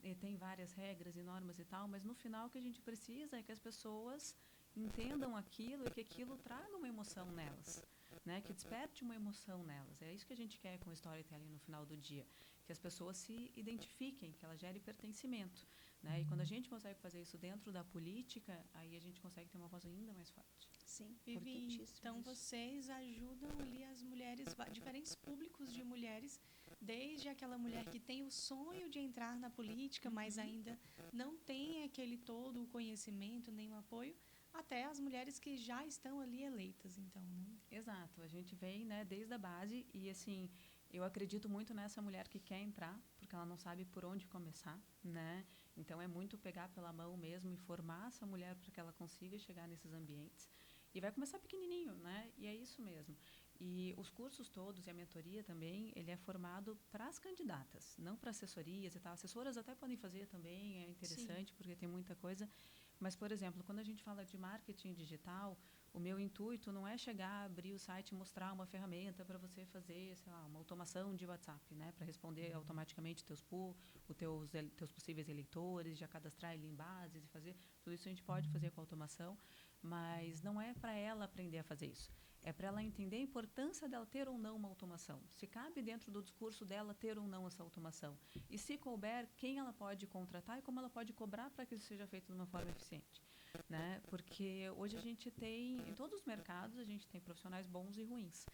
[SPEAKER 2] E tem várias regras e normas e tal, mas no final o que a gente precisa é que as pessoas entendam aquilo e que aquilo traga uma emoção nelas, né? Que desperte uma emoção nelas. É isso que a gente quer com o storytelling no final do dia, que as pessoas se identifiquem, que ela gere pertencimento. Né? E quando a gente consegue fazer isso dentro da política, aí a gente consegue ter uma voz ainda mais forte.
[SPEAKER 1] Sim,
[SPEAKER 3] Vivi, então vocês ajudam ali as mulheres, diferentes públicos de mulheres, desde aquela mulher que tem o sonho de entrar na política, mas ainda não tem aquele todo o conhecimento, nem o apoio, até as mulheres que já estão ali eleitas, então, né?
[SPEAKER 2] Exato, a gente vem, né, desde a base e, assim, eu acredito muito nessa mulher que quer entrar, porque ela não sabe por onde começar, né? Então, é muito pegar pela mão mesmo e formar essa mulher para que ela consiga chegar nesses ambientes. E vai começar pequenininho, né? E é isso mesmo. E os cursos todos e a mentoria também, ele é formado para as candidatas, não para assessorias e tal. Assessoras até podem fazer também, é interessante, porque tem muita coisa. Mas, por exemplo, quando a gente fala de marketing digital, o meu intuito não é chegar, abrir o site e mostrar uma ferramenta para você fazer, sei lá, uma automação de WhatsApp, né? Para responder automaticamente teus possíveis eleitores, já cadastrar ele em bases e fazer. Tudo isso a gente pode fazer com automação, mas não é para ela aprender a fazer isso. É para ela entender a importância dela ter ou não uma automação. Se cabe dentro do discurso dela ter ou não essa automação. E se couber, quem ela pode contratar e como ela pode cobrar para que isso seja feito de uma forma eficiente. né? Porque hoje a gente tem, em todos os mercados, a gente tem profissionais bons e ruins,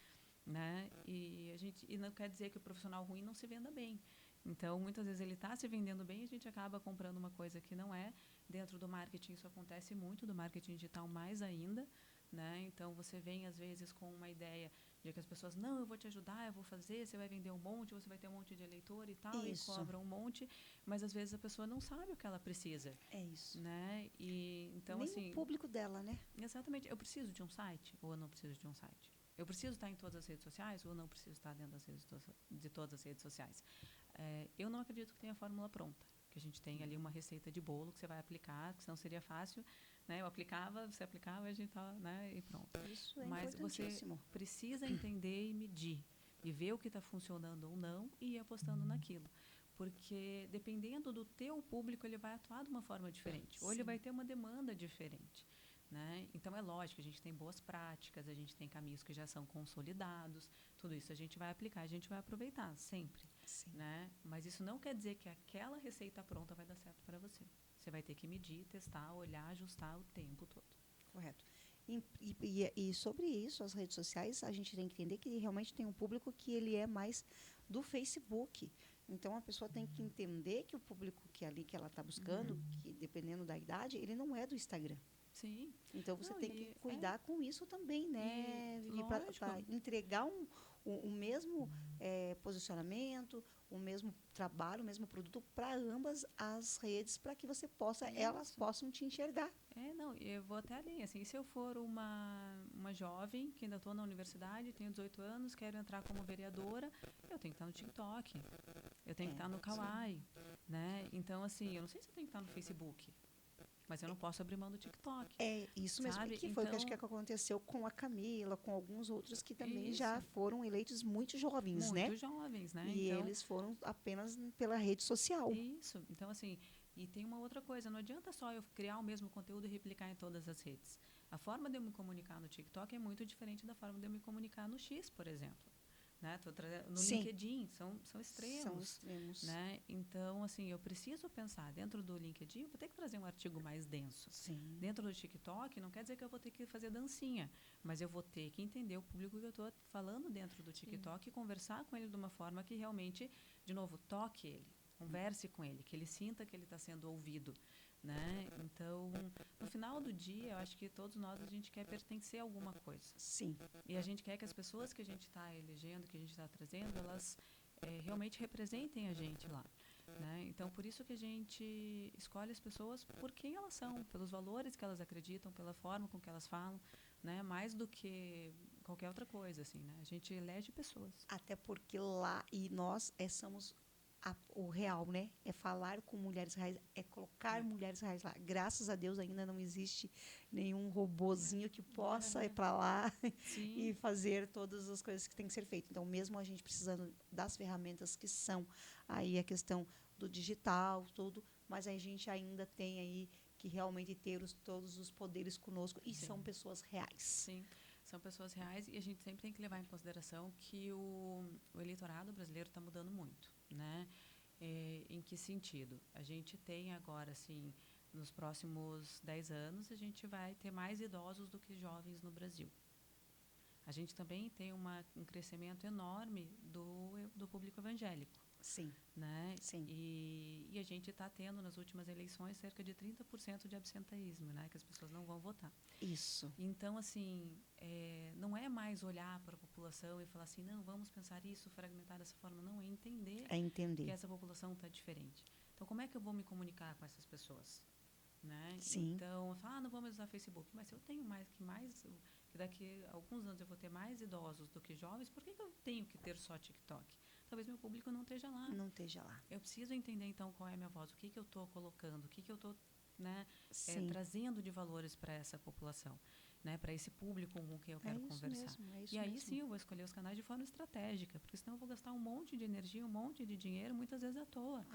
[SPEAKER 2] né? E não quer dizer que o profissional ruim não se venda bem. Então, muitas vezes ele está se vendendo bem e a gente acaba comprando uma coisa que não é. Dentro do marketing isso acontece muito, do marketing digital mais ainda, né? Então, você vem, às vezes, com uma ideia de que as pessoas, não, eu vou te ajudar, eu vou fazer, você vai vender um monte, você vai ter um monte de eleitor e tal,
[SPEAKER 1] Isso.
[SPEAKER 2] e cobra um monte, mas, às vezes, a pessoa não sabe o que ela precisa.
[SPEAKER 1] É isso.
[SPEAKER 2] Né? E, então,
[SPEAKER 1] Nem
[SPEAKER 2] assim,
[SPEAKER 1] o público dela, né?
[SPEAKER 2] Exatamente. Eu preciso de um site ou eu não preciso de um site? Eu preciso estar em todas as redes sociais ou não preciso estar dentro de todas as redes sociais? Eu não acredito que tenha fórmula pronta, que a gente tem ali uma receita de bolo que você vai aplicar, porque senão seria fácil, né? Você aplicava, a gente tá, né? E pronto.
[SPEAKER 1] Isso é
[SPEAKER 2] Mas você
[SPEAKER 1] importantíssimo.
[SPEAKER 2] precisa entender e medir e ver o que está funcionando ou não e ir apostando naquilo. Porque dependendo do teu público, ele vai atuar de uma forma diferente. Ou ele vai ter uma demanda diferente. Né? Então, é lógico, a gente tem boas práticas, a gente tem caminhos que já são consolidados, tudo isso a gente vai aplicar, a gente vai aproveitar sempre. Né? Mas isso não quer dizer que aquela receita pronta vai dar certo para você. Você vai ter que medir, testar, olhar, ajustar o tempo todo.
[SPEAKER 1] Correto. E sobre isso, as redes sociais, a gente tem que entender que realmente tem um público que ele é mais do Facebook. Então, a pessoa tem que entender que o público que ela está buscando, que dependendo da idade, ele não é do Instagram.
[SPEAKER 2] Sim.
[SPEAKER 1] Então, você tem que cuidar com isso também, né? E para entregar o mesmo posicionamento, o mesmo trabalho, o mesmo produto para ambas as redes, para que você elas possam te enxergar.
[SPEAKER 2] Não, eu vou até além. Assim, se eu for uma jovem que ainda estou na universidade, tenho 18 anos, quero entrar como vereadora, eu tenho que estar no TikTok, eu tenho que estar no Kawaii, né? Então, assim, eu não sei se eu tenho que estar no Facebook, mas eu não posso abrir mão do TikTok.
[SPEAKER 1] É isso mesmo,
[SPEAKER 2] sabe?
[SPEAKER 1] Que foi o que acho que aconteceu com a Camila, com alguns outros que também já foram eleitos muito jovens, né?
[SPEAKER 2] Muito jovens, né?
[SPEAKER 1] E então, eles foram apenas pela rede social.
[SPEAKER 2] Isso. Então, assim, e tem uma outra coisa, não adianta só eu criar o mesmo conteúdo e replicar em todas as redes. A forma de eu me comunicar no TikTok é muito diferente da forma de eu me comunicar no X, por exemplo. Né? No LinkedIn, são extremos.
[SPEAKER 1] São extremos.
[SPEAKER 2] Né? Então, assim, eu preciso pensar, dentro do LinkedIn, eu vou ter que trazer um artigo mais denso.
[SPEAKER 1] Sim.
[SPEAKER 2] Dentro do TikTok, não quer dizer que eu vou ter que fazer dancinha, mas eu vou ter que entender o público que eu estou falando dentro do TikTok e conversar com ele de uma forma que realmente, de novo, toque ele, converse com ele, que ele sinta que ele está sendo ouvido. Né? Então, no final do dia, eu acho que todos nós, a gente quer pertencer a alguma coisa.
[SPEAKER 1] Sim.
[SPEAKER 2] E a gente quer que as pessoas que a gente está elegendo, que a gente está trazendo, elas realmente representem a gente lá. Né? Então, por isso que a gente escolhe as pessoas por quem elas são, pelos valores que elas acreditam, pela forma com que elas falam, né? Mais do que qualquer outra coisa. Assim, né? A gente elege pessoas.
[SPEAKER 1] Até porque lá, e nós somos o real, né? É falar com mulheres reais, é colocar mulheres reais lá. Graças a Deus ainda não existe nenhum robozinho que possa ir para lá e fazer todas as coisas que tem que ser feitas. Então, mesmo a gente precisando das ferramentas que são aí a questão do digital, tudo, mas a gente ainda tem aí que realmente ter todos os poderes conosco e são pessoas reais.
[SPEAKER 2] Sim. São pessoas reais e a gente sempre tem que levar em consideração que o eleitorado brasileiro está mudando muito, né? Em que sentido? A gente tem agora, assim, nos próximos 10 anos, a gente vai ter mais idosos do que jovens no Brasil. A gente também tem um crescimento enorme do público evangélico.
[SPEAKER 1] Sim.
[SPEAKER 2] Né?
[SPEAKER 1] Sim.
[SPEAKER 2] E a gente está tendo, nas últimas eleições, cerca de 30% de absenteísmo, né? Que as pessoas não vão votar.
[SPEAKER 1] Isso.
[SPEAKER 2] Então, assim, não é mais olhar para a população e falar assim, não, vamos pensar isso, fragmentar dessa forma. Não, é entender que essa população está diferente. Então, como é que eu vou me comunicar com essas pessoas? Né?
[SPEAKER 1] Sim.
[SPEAKER 2] Então, não vamos usar Facebook. Mas se eu tenho que daqui a alguns anos eu vou ter mais idosos do que jovens, por que eu tenho que ter só TikTok? Talvez meu público não esteja lá.
[SPEAKER 1] Não esteja lá.
[SPEAKER 2] Eu preciso entender, então, qual é a minha voz, o que eu estou colocando, o que eu estou, né, trazendo de valores para essa população, né, para esse público com quem eu quero conversar.
[SPEAKER 1] Mesmo,
[SPEAKER 2] e aí, sim, eu vou escolher os canais de forma estratégica, porque senão eu vou gastar um monte de energia, um monte de dinheiro, muitas vezes à toa,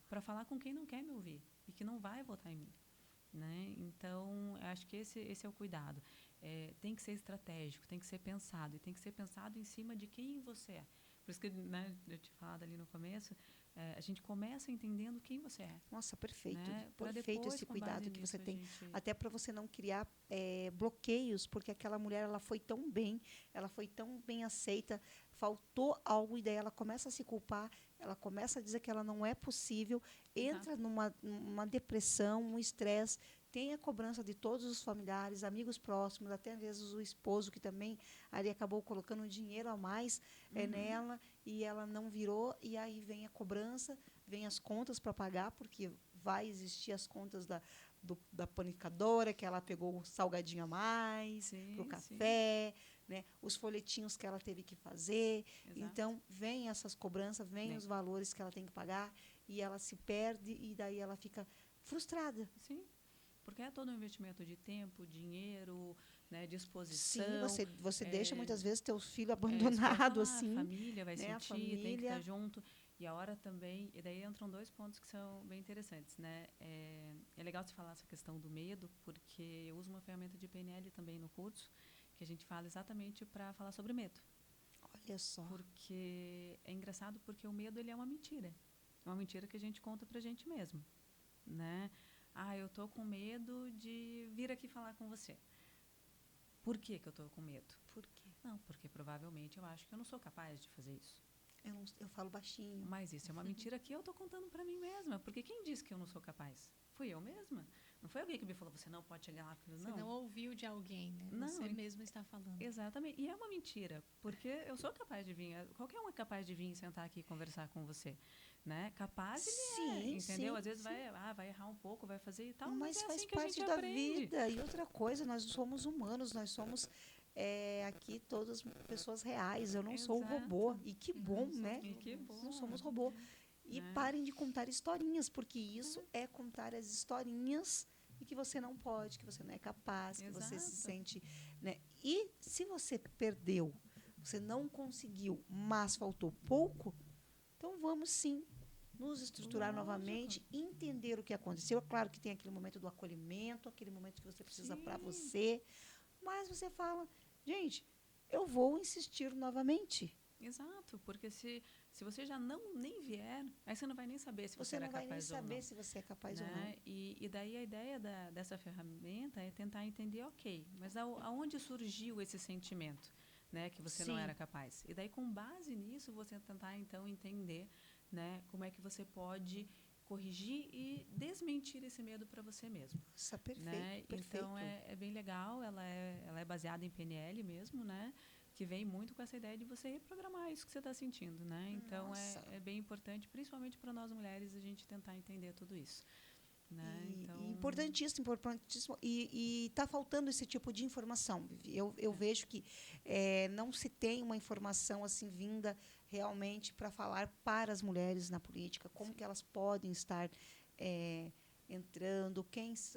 [SPEAKER 2] para falar com quem não quer me ouvir e que não vai votar em mim. Né? Então, acho que esse é o cuidado. Tem que ser estratégico, tem que ser pensado, e tem que ser pensado em cima de quem você é. Por isso que, né, eu tinha falado ali no começo, a gente começa entendendo quem você é.
[SPEAKER 1] Nossa, perfeito.
[SPEAKER 2] Né?
[SPEAKER 1] Perfeito
[SPEAKER 2] Depois,
[SPEAKER 1] esse cuidado que
[SPEAKER 2] nisso,
[SPEAKER 1] você tem. Até para você não criar bloqueios, porque aquela mulher ela foi tão bem, ela foi tão bem aceita, faltou algo e daí ela começa a se culpar, ela começa a dizer que ela não é possível, entra numa depressão, um estresse, tem a cobrança de todos os familiares, amigos próximos, até às vezes o esposo que também ali acabou colocando dinheiro a mais nela e ela não virou, e aí vem a cobrança, vem as contas para pagar, porque vai existir as contas da panificadora, que ela pegou o salgadinho a mais para o café, né? Os folhetinhos que ela teve que fazer. Exato. Então, vem essas cobranças, vem os valores que ela tem que pagar, e ela se perde, e daí ela fica frustrada.
[SPEAKER 2] Sim, porque é todo um investimento de tempo, dinheiro, né, disposição.
[SPEAKER 1] Sim, você deixa muitas vezes teu filho abandonado, assim.
[SPEAKER 2] A família vai sentir, tem que estar junto. E a hora também, e daí entram 2 pontos que são bem interessantes, né? É legal você falar essa questão do medo, porque eu uso uma ferramenta de PNL também no curso, que a gente fala exatamente para falar sobre medo.
[SPEAKER 1] Olha só.
[SPEAKER 2] Porque é engraçado, porque o medo ele é uma mentira. É uma mentira que a gente conta pra gente mesmo, né? Eu tô com medo de vir aqui falar com você. Por que eu tô com medo?
[SPEAKER 1] Por quê?
[SPEAKER 2] Não, porque provavelmente eu acho que eu não sou capaz de fazer isso.
[SPEAKER 1] Eu falo baixinho.
[SPEAKER 2] Mas isso é uma mentira que eu tô contando para mim mesma. Porque quem disse que eu não sou capaz? Fui eu mesma. Não foi alguém que me falou, você não pode chegar lá. Não.
[SPEAKER 3] Você não ouviu de alguém, né?
[SPEAKER 2] Não,
[SPEAKER 3] você mesmo está falando.
[SPEAKER 2] Exatamente. E é uma mentira, porque eu sou capaz de vir. Qualquer um é capaz de vir e sentar aqui e conversar com você. Né? Capaz ele entendeu? Às vezes vai errar um pouco, vai fazer e tal.
[SPEAKER 1] Mas
[SPEAKER 2] é
[SPEAKER 1] faz
[SPEAKER 2] assim que
[SPEAKER 1] parte
[SPEAKER 2] a gente
[SPEAKER 1] da
[SPEAKER 2] aprende.
[SPEAKER 1] vida. E outra coisa, nós somos humanos, nós somos aqui todas pessoas reais. Eu não sou um robô. E que bom, né? Não somos robô. E parem de contar historinhas, porque isso é contar as historinhas e que você não pode, que você não é capaz, que você se sente... Né? E se você perdeu, você não conseguiu, mas faltou pouco, então vamos sim nos estruturar novamente, entender o que aconteceu. Claro que tem aquele momento do acolhimento, aquele momento que você precisa para você, mas você fala, gente, eu vou insistir novamente.
[SPEAKER 2] Exato, porque se você já nem vier, aí você não vai nem saber se você é capaz ou não.
[SPEAKER 1] Você não vai nem saber se você é capaz ou não.
[SPEAKER 2] E daí a ideia dessa ferramenta é tentar entender, ok, mas aonde surgiu esse sentimento, né, que você não era capaz? E daí, com base nisso, você tentar, então, entender, né, como é que você pode corrigir e desmentir esse medo para você mesmo.
[SPEAKER 1] Nossa, perfeito,
[SPEAKER 2] né?
[SPEAKER 1] perfeito.
[SPEAKER 2] Então, é bem legal, ela é baseada em PNL mesmo, né? Que vem muito com essa ideia de você reprogramar isso que você está sentindo, né? Então, é bem importante, principalmente para nós mulheres, a gente tentar entender tudo isso. Né?
[SPEAKER 1] Importantíssimo, importantíssimo. E está faltando esse tipo de informação. Eu vejo que não se tem uma informação assim vinda realmente para falar para as mulheres na política, como que elas podem estar entrando,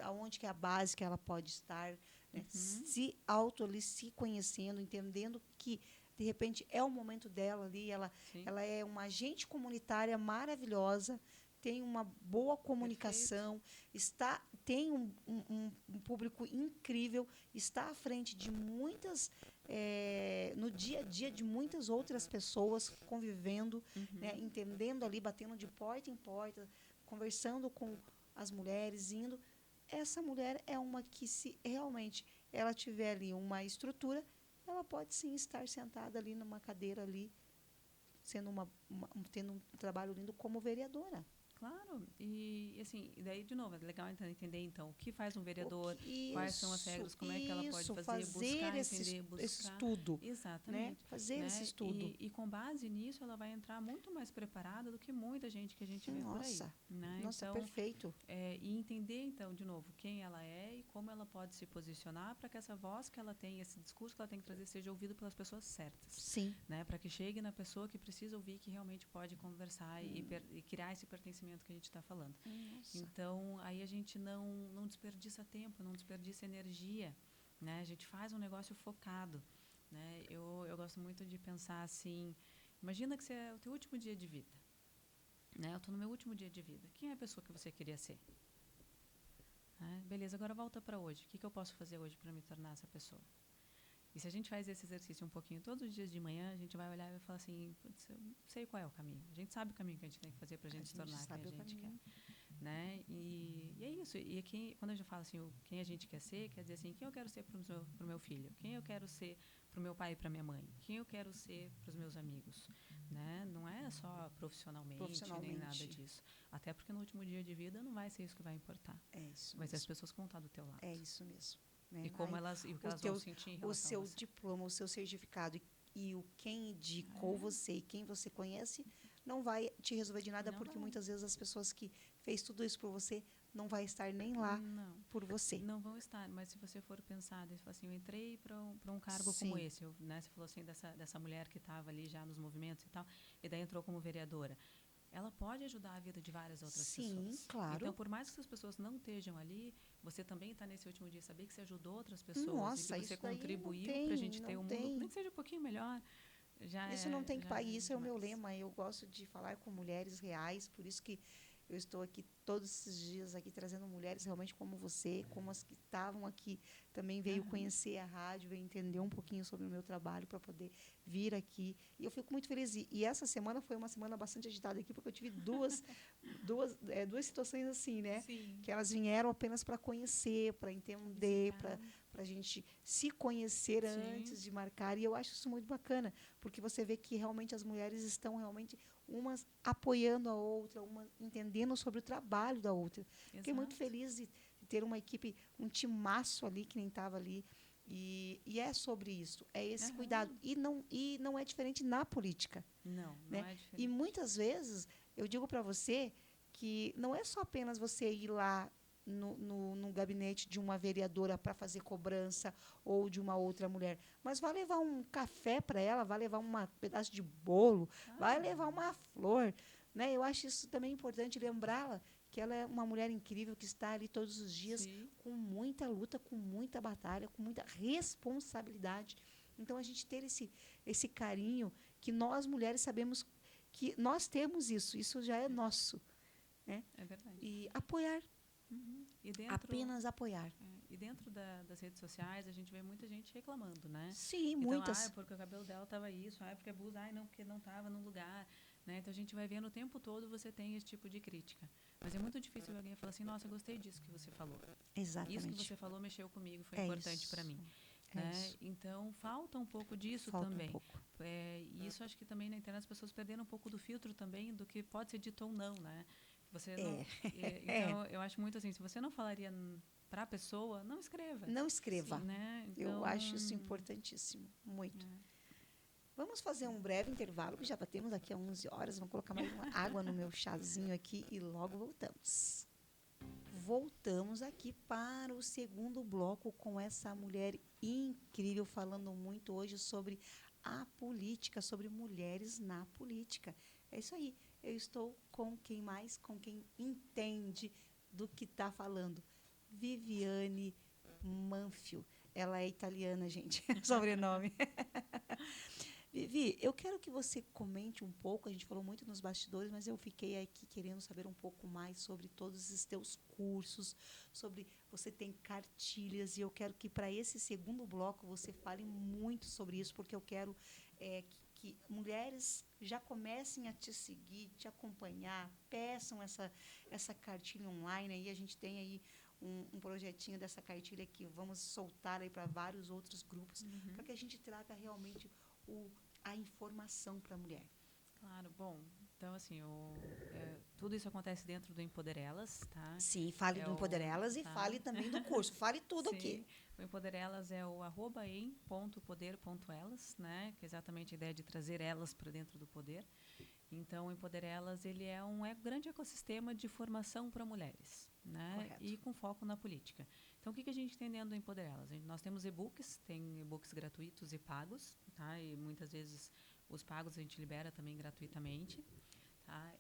[SPEAKER 1] aonde que é a base que ela pode estar, né? Se conhecendo, entendendo que de repente é o momento dela ali, ela é uma agente comunitária maravilhosa, tem uma boa comunicação, tem um público incrível, está à frente de muitas, no dia a dia de muitas outras pessoas, convivendo, né, entendendo ali, batendo de porta em porta, conversando com as mulheres, indo. Essa mulher é uma que, se realmente ela tiver ali uma estrutura, ela pode sim estar sentada ali numa cadeira ali, tendo um trabalho lindo como vereadora.
[SPEAKER 2] Claro, e assim, daí de novo, é legal entender então o que faz um vereador, quais são as regras, como é que ela pode buscar esse
[SPEAKER 1] estudo.
[SPEAKER 2] Exatamente.
[SPEAKER 1] Né? Fazer esse estudo.
[SPEAKER 2] E com base nisso, ela vai entrar muito mais preparada do que muita gente que a gente vê por aí. Né?
[SPEAKER 1] Nossa,
[SPEAKER 2] então,
[SPEAKER 1] perfeito.
[SPEAKER 2] E entender, então, de novo, quem ela é e como ela pode se posicionar para que essa voz que ela tem, esse discurso que ela tem que trazer, seja ouvido pelas pessoas certas.
[SPEAKER 1] Sim.
[SPEAKER 2] Né? Para que chegue na pessoa que precisa ouvir, que realmente pode conversar e criar esse pertencimento que a gente está falando.
[SPEAKER 1] Nossa.
[SPEAKER 2] Então, aí a gente não desperdiça tempo, não desperdiça energia, né? A gente faz um negócio focado, né? Eu gosto muito de pensar assim, imagina que é o teu último dia de vida, né? Eu estou no meu último dia de vida. Quem é a pessoa que você queria ser? Beleza, agora volta para hoje. O que eu posso fazer hoje para me tornar essa pessoa? E se a gente faz esse exercício um pouquinho todos os dias de manhã, a gente vai olhar e vai falar assim, putz, eu sei qual é o caminho. A gente sabe o caminho que a gente tem que fazer para a gente se tornar quem a gente quer. Né? E é isso. E quando a gente fala assim, quem a gente quer ser, quer dizer assim, quem eu quero ser para o meu filho? Quem eu quero ser para o meu pai e para minha mãe? Quem eu quero ser para os meus amigos? Né? Não é só profissionalmente, nem nada disso. Até porque no último dia de vida não vai ser isso que vai importar.
[SPEAKER 1] É isso.
[SPEAKER 2] Vai ser as pessoas que vão estar do teu lado.
[SPEAKER 1] É isso mesmo. Né?
[SPEAKER 2] E como elas, e o que elas vão sentir em relação
[SPEAKER 1] o seu
[SPEAKER 2] a você.
[SPEAKER 1] diploma, o seu certificado e o quem indicou você e quem você conhece não vai te resolver de nada, não, porque muitas vezes as pessoas que fez tudo isso por você não vai estar nem lá por você.
[SPEAKER 2] Não vão estar, mas se você for pensar, assim, eu entrei para um cargo como esse, né, você falou assim dessa mulher que estava ali já nos movimentos e tal, e daí entrou como vereadora. Ela pode ajudar a vida de várias outras pessoas.
[SPEAKER 1] Sim, claro.
[SPEAKER 2] Então, por mais que essas pessoas não estejam ali, você também está nesse último dia, saber que você ajudou outras pessoas.
[SPEAKER 1] Nossa,
[SPEAKER 2] e que você contribuiu para a gente ter um mundo, nem que seja um pouquinho melhor.
[SPEAKER 1] Isso não tem que parar, isso é o meu lema. Eu gosto de falar com mulheres reais, por isso que eu estou aqui todos esses dias aqui trazendo mulheres realmente como você, como as que estavam aqui, também veio conhecer a rádio, veio entender um pouquinho sobre o meu trabalho para poder vir aqui. E eu fico muito feliz. E essa semana foi uma semana bastante agitada aqui, porque eu tive duas situações assim, né?
[SPEAKER 2] Sim.
[SPEAKER 1] Que elas vieram apenas para conhecer, para entender, para a gente se conhecer antes de marcar. E eu acho isso muito bacana, porque você vê que realmente as mulheres estão realmente umas apoiando a outra, uma entendendo sobre o trabalho da outra. Fiquei muito feliz de ter uma equipe, um timaço ali, que nem estava ali. E é sobre isso, é esse cuidado. E não é diferente na política.
[SPEAKER 2] Não é diferente.
[SPEAKER 1] E muitas vezes, eu digo para você que não é só apenas você ir lá no gabinete de uma vereadora para fazer cobrança ou de uma outra mulher, mas vai levar um café para ela, vai levar um pedaço de bolo, vai levar uma flor, né? Eu acho isso também importante, lembrá-la que ela é uma mulher incrível que está ali todos os dias com muita luta, com muita batalha, com muita responsabilidade. Então a gente ter esse carinho que nós mulheres sabemos que nós temos isso já é nosso, né?
[SPEAKER 2] É verdade.
[SPEAKER 1] E apoiar. Apenas apoiar.
[SPEAKER 2] E dentro das redes sociais, a gente vê muita gente reclamando, né?
[SPEAKER 1] Sim,
[SPEAKER 2] então,
[SPEAKER 1] muitas.
[SPEAKER 2] Porque o cabelo dela estava isso, porque a blusa, porque não estava no lugar. Né? Então, a gente vai vendo o tempo todo, você tem esse tipo de crítica. Mas é muito difícil alguém falar assim, nossa, eu gostei disso que você falou.
[SPEAKER 1] Exatamente.
[SPEAKER 2] Isso que você falou mexeu comigo, foi importante para mim. Né? Então, falta um pouco disso também.
[SPEAKER 1] Um pouco.
[SPEAKER 2] E isso acho que também na internet as pessoas perderam um pouco do filtro também do que pode ser dito ou não, né? Você não, então, eu acho muito assim, se você não falaria para a pessoa, não escreva.
[SPEAKER 1] Não escreva.
[SPEAKER 2] Sim, né? Então,
[SPEAKER 1] eu acho isso importantíssimo, muito. Vamos fazer um breve intervalo, que já batemos aqui a 11 horas. Vamos colocar mais uma água no meu chazinho aqui e logo voltamos. Voltamos aqui para o segundo bloco com essa mulher incrível, falando muito hoje sobre a política, sobre mulheres na política. É isso aí. Eu estou com quem mais? Com quem entende do que está falando. Viviane Manfio. Ela é italiana, gente. Sobrenome. Vivi, eu quero que você comente um pouco. A gente falou muito nos bastidores, mas eu fiquei aqui querendo saber um pouco mais sobre todos os teus cursos, sobre você tem cartilhas, e eu quero que para esse segundo bloco você fale muito sobre isso, porque eu quero que mulheres já comecem a te seguir, te acompanhar, peçam essa cartilha online. Aí a gente tem aí um projetinho dessa cartilha que vamos soltar aí para vários outros grupos, para que a gente traga realmente a informação para a mulher.
[SPEAKER 2] Claro, bom, então assim, tudo isso acontece dentro do Empoder Elas, tá?
[SPEAKER 1] Sim, fale do Empoder Elas e fale também do curso, fale tudo aqui.
[SPEAKER 2] O Empoder Elas é o @em.poder.elas, né? Que é exatamente a ideia de trazer elas para dentro do poder. Então, o Empoder Elas, ele é um grande ecossistema de formação para mulheres, né?
[SPEAKER 1] Correto.
[SPEAKER 2] E com foco na política. Então, o que a gente tem dentro do Empoder Elas? Nós temos e-books, tem e-books gratuitos e pagos, tá? E muitas vezes os pagos a gente libera também gratuitamente. Tá?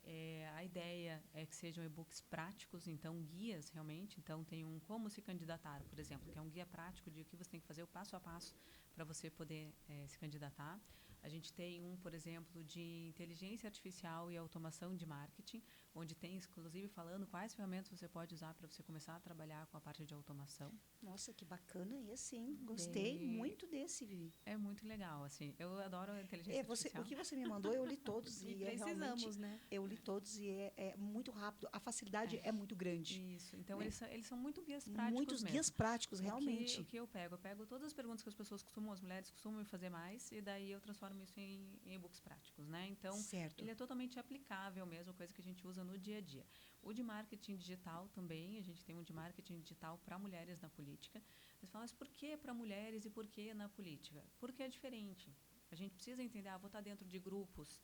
[SPEAKER 2] A ideia é que sejam e-books práticos, então guias realmente. Então, tem um como se candidatar, por exemplo, que é um guia prático de o que você tem que fazer, o passo a passo, para você poder se candidatar. A gente tem por exemplo, de inteligência artificial e automação de marketing, onde tem, inclusive, falando quais ferramentas você pode usar para você começar a trabalhar com a parte de automação.
[SPEAKER 1] Nossa, que bacana esse, hein? Gostei muito desse, Vivi.
[SPEAKER 2] É muito legal, assim. Eu adoro a inteligência artificial.
[SPEAKER 1] O que você me mandou, eu li todos.
[SPEAKER 3] E precisamos, né?
[SPEAKER 1] Eu li todos e é muito rápido. A facilidade é muito grande.
[SPEAKER 2] Isso. Então,
[SPEAKER 1] né?
[SPEAKER 2] eles são muito guias práticos
[SPEAKER 1] Muitos
[SPEAKER 2] mesmo.
[SPEAKER 1] guias práticos, realmente.
[SPEAKER 2] O que eu pego? Eu pego todas as perguntas que as pessoas as mulheres costumam me fazer mais, e daí eu transformo isso em e-books práticos, né? Então, ele é totalmente aplicável mesmo, coisa que a gente usa no dia a dia. O de marketing digital também, a gente tem um de marketing digital para mulheres na política. Você fala, mas por que para mulheres e por que na política? Porque é diferente. A gente precisa entender, vou estar dentro de grupos,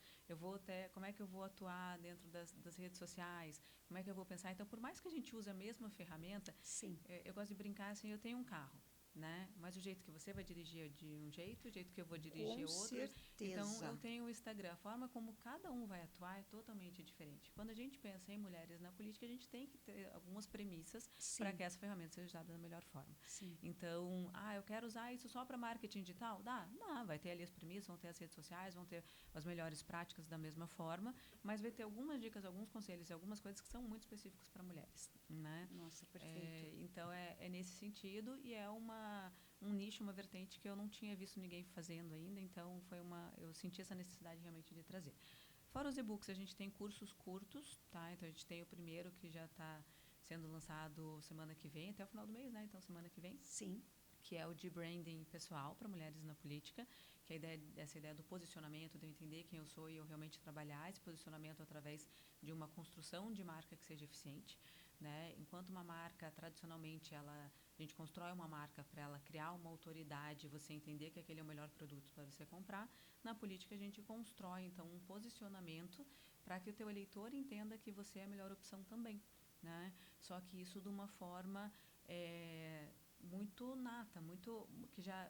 [SPEAKER 2] como é que eu vou atuar dentro das redes sociais, como é que eu vou pensar. Então, por mais que a gente use a mesma ferramenta, eu gosto de brincar assim, eu tenho um carro, né? Mas o jeito que você vai dirigir é de um jeito, o jeito que eu vou dirigir é outro.
[SPEAKER 1] Certeza.
[SPEAKER 2] Então, eu tenho o Instagram. A forma como cada um vai atuar é totalmente diferente. Quando a gente pensa em mulheres na política, a gente tem que ter algumas premissas para que essa ferramenta seja usada da melhor forma.
[SPEAKER 1] Sim.
[SPEAKER 2] Então, eu quero usar isso só para marketing digital? Dá, vai ter ali as premissas, vão ter as redes sociais, vão ter as melhores práticas da mesma forma, mas vai ter algumas dicas, alguns conselhos e algumas coisas que são muito específicos para mulheres, né?
[SPEAKER 1] Nossa, perfeito.
[SPEAKER 2] Então, é nesse sentido, e é um nicho, uma vertente que eu não tinha visto ninguém fazendo ainda, então eu senti essa necessidade realmente de trazer. Fora os e-books, a gente tem cursos curtos, tá? Então, a gente tem o primeiro que já está sendo lançado semana que vem, até o final do mês, né? Então, semana que vem.
[SPEAKER 1] Sim.
[SPEAKER 2] Que é o de branding pessoal para mulheres na política, que é essa ideia do posicionamento, de eu entender quem eu sou e eu realmente trabalhar esse posicionamento através de uma construção de marca que seja eficiente, né? Enquanto uma marca, tradicionalmente, a gente constrói uma marca para ela criar uma autoridade, você entender que aquele é o melhor produto para você comprar, na política a gente constrói, então, um posicionamento para que o teu eleitor entenda que você é a melhor opção também, né? Só que isso de uma forma muito nata,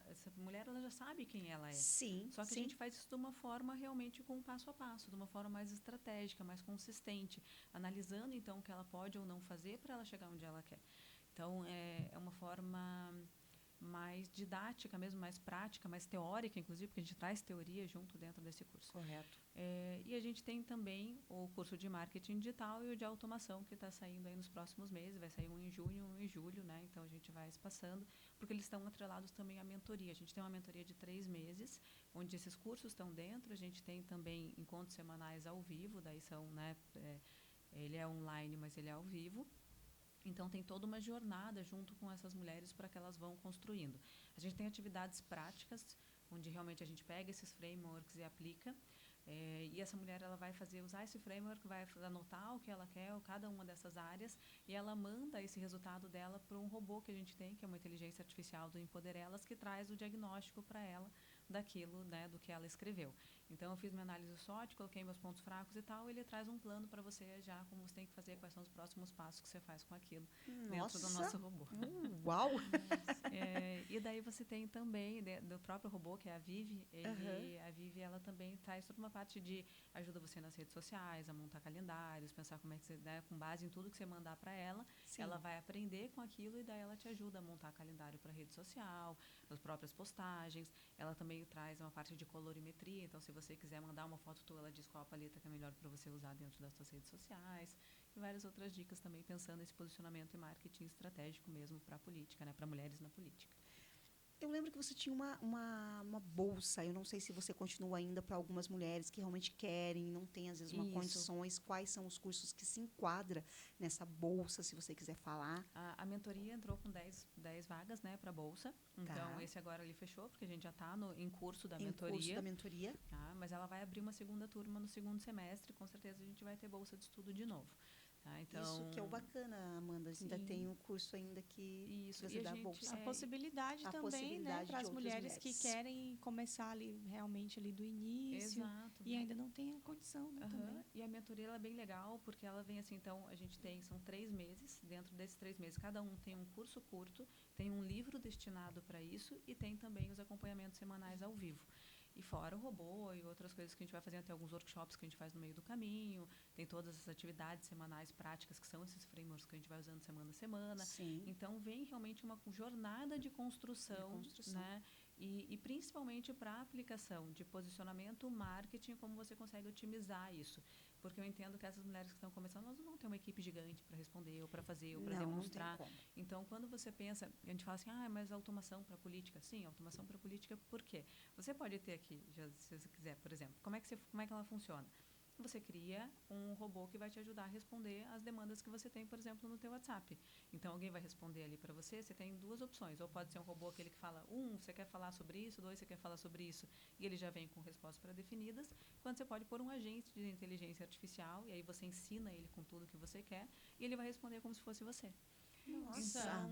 [SPEAKER 2] essa mulher ela já sabe quem ela é.
[SPEAKER 1] Sim.
[SPEAKER 2] Só que a gente faz isso de uma forma realmente com passo a passo, de uma forma mais estratégica, mais consistente, analisando então o que ela pode ou não fazer para ela chegar onde ela quer. Então é uma forma mais didática mesmo, mais prática, mais teórica, inclusive, porque a gente traz teoria junto dentro desse curso.
[SPEAKER 1] Correto.
[SPEAKER 2] E a gente tem também o curso de marketing digital e o de automação, que está saindo aí nos próximos meses. Vai sair um em junho e um em julho, né? Então, a gente vai espaçando, porque eles estão atrelados também à mentoria. A gente tem uma mentoria de 3 meses, onde esses cursos estão dentro. A gente tem também encontros semanais ao vivo, daí são, né? Ele é online, mas ele é ao vivo. Então, tem toda uma jornada junto com essas mulheres para que elas vão construindo. A gente tem atividades práticas, onde realmente a gente pega esses frameworks e aplica. E essa mulher ela vai usar esse framework, vai anotar o que ela quer, cada uma dessas áreas, e ela manda esse resultado dela para um robô que a gente tem, que é uma inteligência artificial do Empoderelas, que traz o diagnóstico para ela daquilo, né, do que ela escreveu. Então, eu fiz minha análise SWOT, coloquei meus pontos fracos e tal, ele traz um plano para você já, como você tem que fazer, quais são os próximos passos que você faz com aquilo dentro do nosso robô.
[SPEAKER 1] Uau!
[SPEAKER 2] E daí você tem também, do próprio robô, que é a Vivi, a Vivi, ela também traz toda uma parte de ajuda você nas redes sociais, a montar calendários, pensar como é que você, né, com base em tudo que você mandar para ela, ela vai aprender com aquilo e daí ela te ajuda a montar calendário para rede social, as próprias postagens. Ela também traz uma parte de colorimetria, então se você quiser mandar uma foto tua, ela diz qual a paleta que é melhor para você usar dentro das suas redes sociais, e várias outras dicas também pensando nesse posicionamento e marketing estratégico mesmo para a política, né, para mulheres na política.
[SPEAKER 1] Eu lembro que você tinha uma bolsa, eu não sei se você continua ainda para algumas mulheres que realmente querem, não têm às vezes condições. Quais são os cursos que se enquadram nessa bolsa, se você quiser falar?
[SPEAKER 2] A mentoria entrou com 10 vagas, né, para a bolsa. Então, esse agora ele fechou, porque a gente já está em curso da mentoria. Mas ela vai abrir uma segunda turma no segundo semestre, com certeza a gente vai ter bolsa de estudo de novo. Então,
[SPEAKER 1] isso que é o bacana, Amanda. Ainda tem um curso ainda que você dá bolsa.
[SPEAKER 3] A possibilidade também, né, para as mulheres que querem começar ali realmente ali do início.
[SPEAKER 2] Exato.
[SPEAKER 3] E ainda não tem a condição, né, também.
[SPEAKER 2] E a mentoria ela é bem legal, porque ela vem assim, então, são 3 meses, dentro desses 3 meses, cada um tem um curso curto, tem um livro destinado para isso e tem também os acompanhamentos semanais ao vivo. E fora o robô e outras coisas que a gente vai fazendo, tem alguns workshops que a gente faz no meio do caminho, tem todas as atividades semanais práticas, que são esses frameworks que a gente vai usando semana a semana.
[SPEAKER 1] Sim.
[SPEAKER 2] Então, vem realmente uma jornada de construção. Né? E principalmente para a aplicação de posicionamento, marketing, como você consegue otimizar isso. Porque eu entendo que essas mulheres que estão começando, elas não vão ter uma equipe gigante para responder, ou para fazer, ou para demonstrar.
[SPEAKER 1] Não tem como.
[SPEAKER 2] Então, quando você pensa, a gente fala assim, mas automação para política. Sim, automação para política, por quê? Você pode ter aqui, se você quiser, por exemplo, como é que ela funciona? Você cria um robô que vai te ajudar a responder as demandas que você tem, por exemplo, no teu WhatsApp. Então, alguém vai responder ali para você, você tem duas opções. Ou pode ser um robô aquele que fala, você quer falar sobre isso, 2, você quer falar sobre isso, e ele já vem com respostas pré-definidas. Quando você pode pôr um agente de inteligência artificial, e aí você ensina ele com tudo que você quer, e ele vai responder como se fosse você.
[SPEAKER 1] Nossa!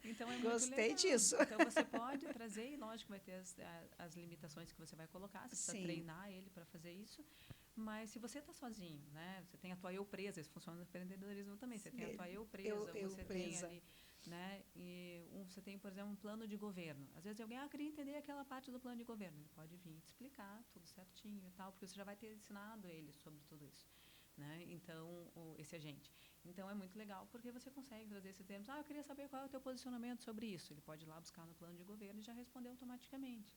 [SPEAKER 2] Então é
[SPEAKER 1] Gostei
[SPEAKER 2] muito legal.
[SPEAKER 1] disso.
[SPEAKER 2] Então você pode trazer, e lógico, vai ter as limitações que você vai colocar, você precisa treinar ele para fazer isso. Mas se você está sozinho, né? Você tem a tua eu presa, isso funciona no empreendedorismo também. Você tem a tua eu presa, você tem ali, né? E você tem, por exemplo, um plano de governo. Às vezes alguém queria entender aquela parte do plano de governo. Ele pode vir te explicar tudo certinho e tal, porque você já vai ter ensinado ele sobre tudo isso. Né? Então, esse agente. Então, é muito legal porque você consegue trazer esses termos. Eu queria saber qual é o teu posicionamento sobre isso. Ele pode ir lá buscar no plano de governo e já responder automaticamente.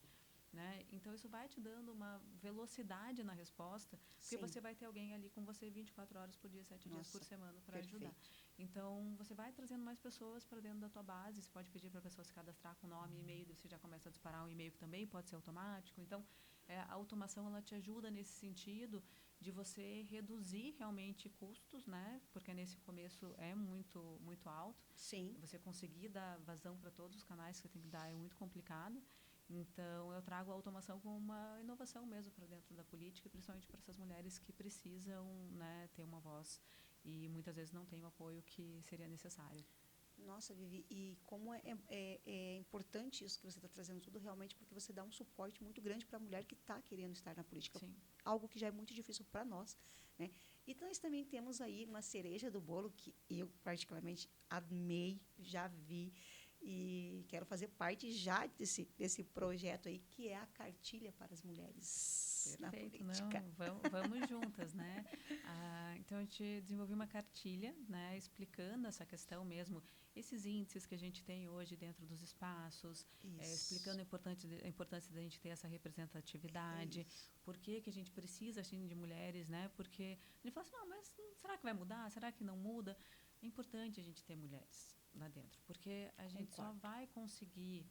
[SPEAKER 2] Né? Então, isso vai te dando uma velocidade na resposta, porque você vai ter alguém ali com você 24 horas por dia, 7 dias por semana para ajudar. Então, você vai trazendo mais pessoas para dentro da tua base. Você pode pedir para a pessoa se cadastrar com nome e e-mail, você já começa a disparar um e-mail que também pode ser automático. Então, a automação ela te ajuda nesse sentido de você reduzir realmente custos, né? Porque nesse começo é muito alto.
[SPEAKER 1] Sim.
[SPEAKER 2] Você conseguir dar vazão para todos os canais que você tem que dar é muito complicado. Então, eu trago a automação como uma inovação mesmo para dentro da política, principalmente para essas mulheres que precisam, né, ter uma voz e muitas vezes não têm o apoio que seria necessário.
[SPEAKER 1] Nossa, Vivi, e como é importante isso que você está trazendo tudo realmente, porque você dá um suporte muito grande para a mulher que está querendo estar na política.
[SPEAKER 2] Sim.
[SPEAKER 1] Algo que já é muito difícil para nós, né? E nós também temos aí uma cereja do bolo que eu particularmente amei, já vi e quero fazer parte já desse projeto aí, que é a cartilha para as mulheres na política.
[SPEAKER 2] Não, vamos juntas, né? Então, a gente desenvolveu uma cartilha, né, explicando essa questão mesmo, esses índices que a gente tem hoje dentro dos espaços, explicando a importância da gente ter essa representatividade, por que a gente precisa assim, de mulheres, né? Porque a gente fala assim, não, mas será que vai mudar? Será que não muda? É importante a gente ter mulheres lá dentro, porque a gente só vai conseguir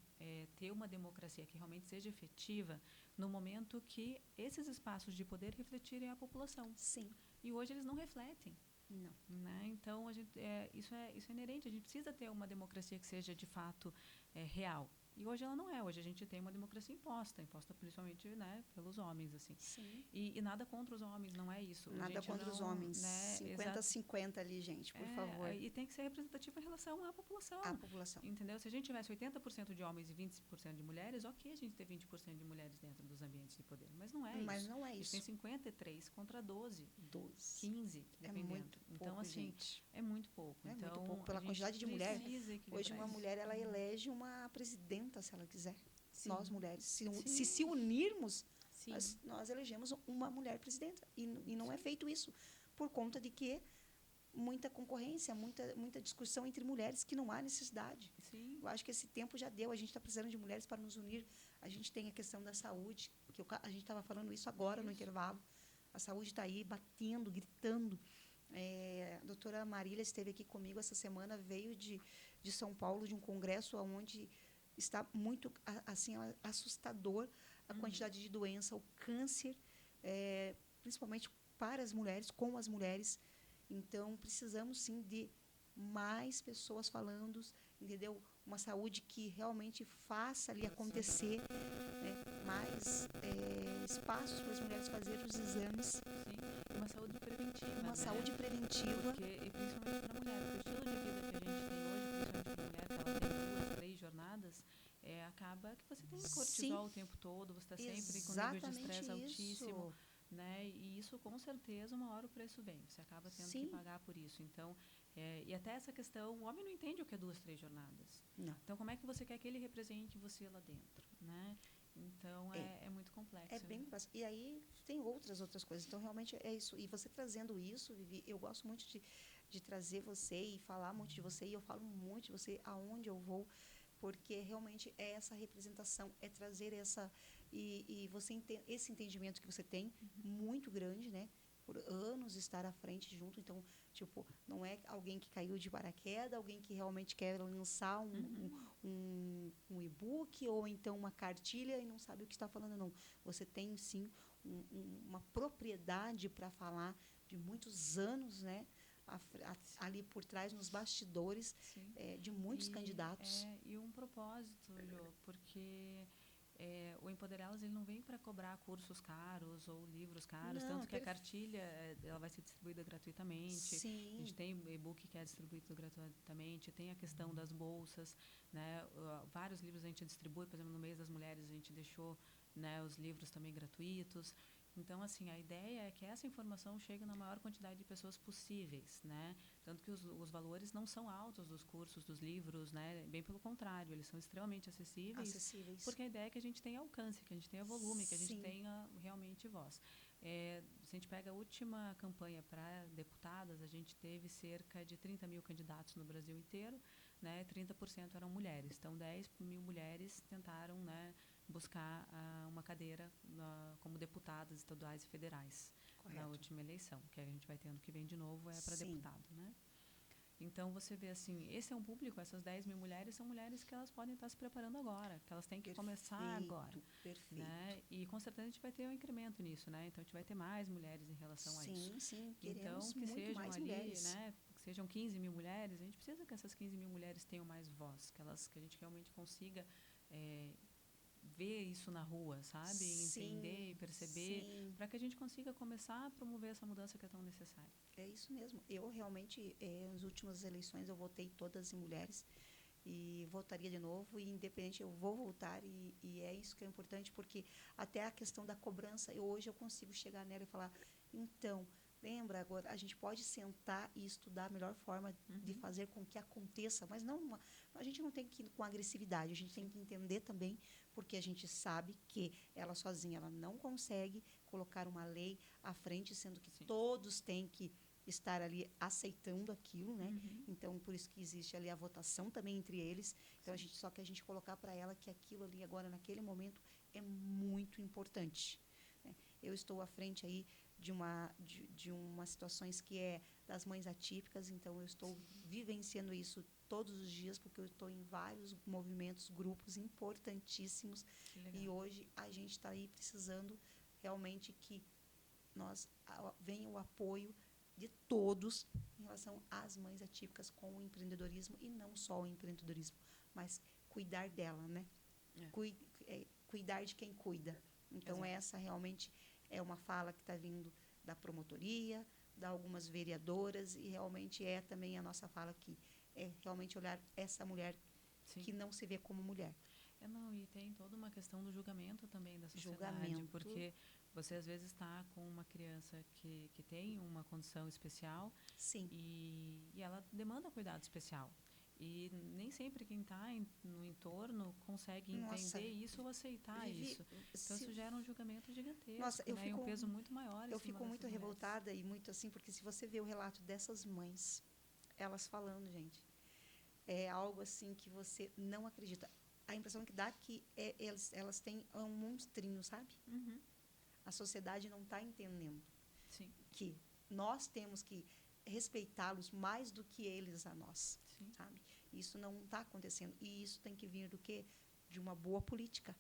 [SPEAKER 2] ter uma democracia que realmente seja efetiva no momento que esses espaços de poder refletirem a população.
[SPEAKER 1] Sim.
[SPEAKER 2] E hoje eles não refletem.
[SPEAKER 1] Não.
[SPEAKER 2] Né? Então, isso é inerente. A gente precisa ter uma democracia que seja, de fato, real. E hoje ela não é. Hoje a gente tem uma democracia imposta principalmente, né, pelos homens, assim.
[SPEAKER 1] Sim.
[SPEAKER 2] E nada contra os homens, não é isso.
[SPEAKER 1] Nada contra os homens. Né, 50-50 ali, gente, por favor.
[SPEAKER 2] E tem que ser representativo em relação à população.
[SPEAKER 1] A população.
[SPEAKER 2] Entendeu? Se a gente tivesse 80% de homens e 20% de mulheres, ok, a gente ter 20% de mulheres dentro dos ambientes de poder. Mas não é isso.
[SPEAKER 1] Mas não é isso.
[SPEAKER 2] A gente tem 53 contra 12. 15, dependendo.
[SPEAKER 1] É muito pouco,
[SPEAKER 2] então, assim,
[SPEAKER 1] gente.
[SPEAKER 2] É muito pouco.
[SPEAKER 1] É
[SPEAKER 2] então,
[SPEAKER 1] muito pouco. Pela quantidade de mulheres. Hoje, uma mulher, ela
[SPEAKER 2] isso.
[SPEAKER 1] elege uma presidenta, se ela quiser.
[SPEAKER 3] Sim.
[SPEAKER 1] Nós, mulheres. Se unirmos,
[SPEAKER 3] Sim.
[SPEAKER 1] nós elegemos uma mulher presidenta. E não é feito isso. Por conta de que muita concorrência, muita discussão entre mulheres que não há necessidade.
[SPEAKER 2] Sim.
[SPEAKER 1] Eu acho que esse tempo já deu. A gente está precisando de mulheres para nos unir. A gente tem a questão da saúde, que a gente estava falando isso agora no intervalo. A saúde está aí batendo, gritando. A doutora Marília esteve aqui comigo essa semana, veio de São Paulo, de um congresso onde está muito assim, assustador a quantidade de doença, o câncer, principalmente para as mulheres, com as mulheres. Então, precisamos, sim, de mais pessoas falando, entendeu? Uma saúde que realmente faça ali acontecer, né? Mais espaços para as mulheres fazerem os exames.
[SPEAKER 2] Sim, uma saúde preventiva.
[SPEAKER 1] Uma saúde preventiva.
[SPEAKER 2] E principalmente para a mulher, porque o estilo de vida que a gente tem hoje, principalmente para a mulher, que ela tem 2, 3 jornadas, acaba que você tem cortisol o tempo todo, você está sempre com nível de estresse altíssimo. Né? E isso, com certeza, uma hora o preço vem. Você acaba tendo que pagar por isso. Então, e até essa questão, o homem não entende o que é 2, 3 jornadas.
[SPEAKER 1] Não.
[SPEAKER 2] Então, como é que você quer que ele represente você lá dentro? Né? Então, é muito complexo.
[SPEAKER 1] É bem complexo. E aí, tem outras coisas. Então, realmente, é isso. E você trazendo isso, Vivi, eu gosto muito de trazer você e falar muito de você. E eu falo muito de você aonde eu vou. porque realmente é essa representação, é trazer e você esse entendimento que você tem muito grande, né? Por anos estar à frente junto, então, tipo, não é alguém que caiu de paraquedas, alguém que realmente quer lançar um e-book ou então uma cartilha e não sabe o que está falando, não. Você tem, sim, uma propriedade para falar de muitos anos, né? Ali por trás, nos bastidores de muitos candidatos.
[SPEAKER 2] E um propósito, Jô, porque o Empoderá-las ele não vem para cobrar cursos caros ou livros caros, tanto que a cartilha ela vai ser distribuída gratuitamente.
[SPEAKER 1] Sim.
[SPEAKER 2] A gente tem e-book que é distribuído gratuitamente, tem a questão das bolsas, né? Vários livros a gente distribui, por exemplo, no mês das mulheres a gente deixou, né, os livros também gratuitos. Então, assim, a ideia é que essa informação chegue na maior quantidade de pessoas possíveis, né? Tanto que os valores não são altos dos cursos, dos livros, né? Bem pelo contrário, eles são extremamente acessíveis. Porque a ideia é que a gente tenha alcance, que a gente tenha volume, que a gente tenha realmente voz. Se a gente pega a última campanha para deputadas, a gente teve cerca de 30 mil candidatos no Brasil inteiro, né? 30% eram mulheres. Então, 10 mil mulheres tentaram, né, buscar uma cadeira como deputadas estaduais e federais. Correto. Na última eleição, que a gente vai ter ano que vem de novo, para deputado, né? Então, você vê assim, esse é um público, essas 10 mil mulheres são mulheres que elas podem estar se preparando agora, que elas têm que começar agora.
[SPEAKER 1] Perfeito.
[SPEAKER 2] Né? E, com certeza, a gente vai ter um incremento nisso, né? Então, a gente vai ter mais mulheres em relação a isso.
[SPEAKER 1] Sim,
[SPEAKER 2] então, que sejam mais ali, mulheres. Né? Que sejam 15 mil mulheres, a gente precisa que essas 15 mil mulheres tenham mais voz, que a gente realmente consiga ver isso na rua, sabe? Entender e perceber, para que a gente consiga começar a promover essa mudança que é tão necessária.
[SPEAKER 1] É isso mesmo. Eu realmente, nas últimas eleições, eu votei todas em mulheres e votaria de novo, e independente, eu vou voltar, e é isso que é importante, porque até a questão da cobrança, hoje eu consigo chegar nela e falar, então, lembra, agora a gente pode sentar e estudar a melhor forma de fazer com que aconteça, mas não a gente não tem que ir com agressividade, a gente tem que entender também, porque a gente sabe que ela sozinha ela não consegue colocar uma lei à frente, sendo que todos têm que estar ali aceitando aquilo, né? Então, por isso que existe ali a votação também entre eles. Então, só que a gente colocar para ela que aquilo ali agora, naquele momento, é muito importante, né? Eu estou à frente aí de umas situações que é das mães atípicas, então eu estou vivenciando isso todos os dias, porque eu estou em vários movimentos, grupos importantíssimos, e hoje a gente está aí precisando realmente que venha o apoio de todos em relação às mães atípicas com o empreendedorismo, e não só o empreendedorismo, mas cuidar dela, né? Cuidar de quem cuida. Então, essa realmente é uma fala que está vindo da promotoria, de algumas vereadoras, e realmente é também a nossa fala aqui. É realmente olhar essa mulher que não se vê como mulher.
[SPEAKER 2] E tem toda uma questão do julgamento também da sociedade, porque você às vezes está com uma criança que tem uma condição especial.
[SPEAKER 1] Sim.
[SPEAKER 2] E ela demanda cuidado especial. E nem sempre quem está no entorno consegue entender isso ou aceitar isso. Então, isso gera um julgamento gigantesco, e um peso muito maior.
[SPEAKER 1] Eu fico muito revoltada e muito assim, porque se você vê o relato dessas mães, elas falando, gente, é algo assim que você não acredita. A impressão que dá é que elas têm um monstrinho, sabe? A sociedade não está entendendo que nós temos que respeitá-los mais do que eles a nós, sabe? Isso não está acontecendo, e isso tem que vir do quê? De uma boa política.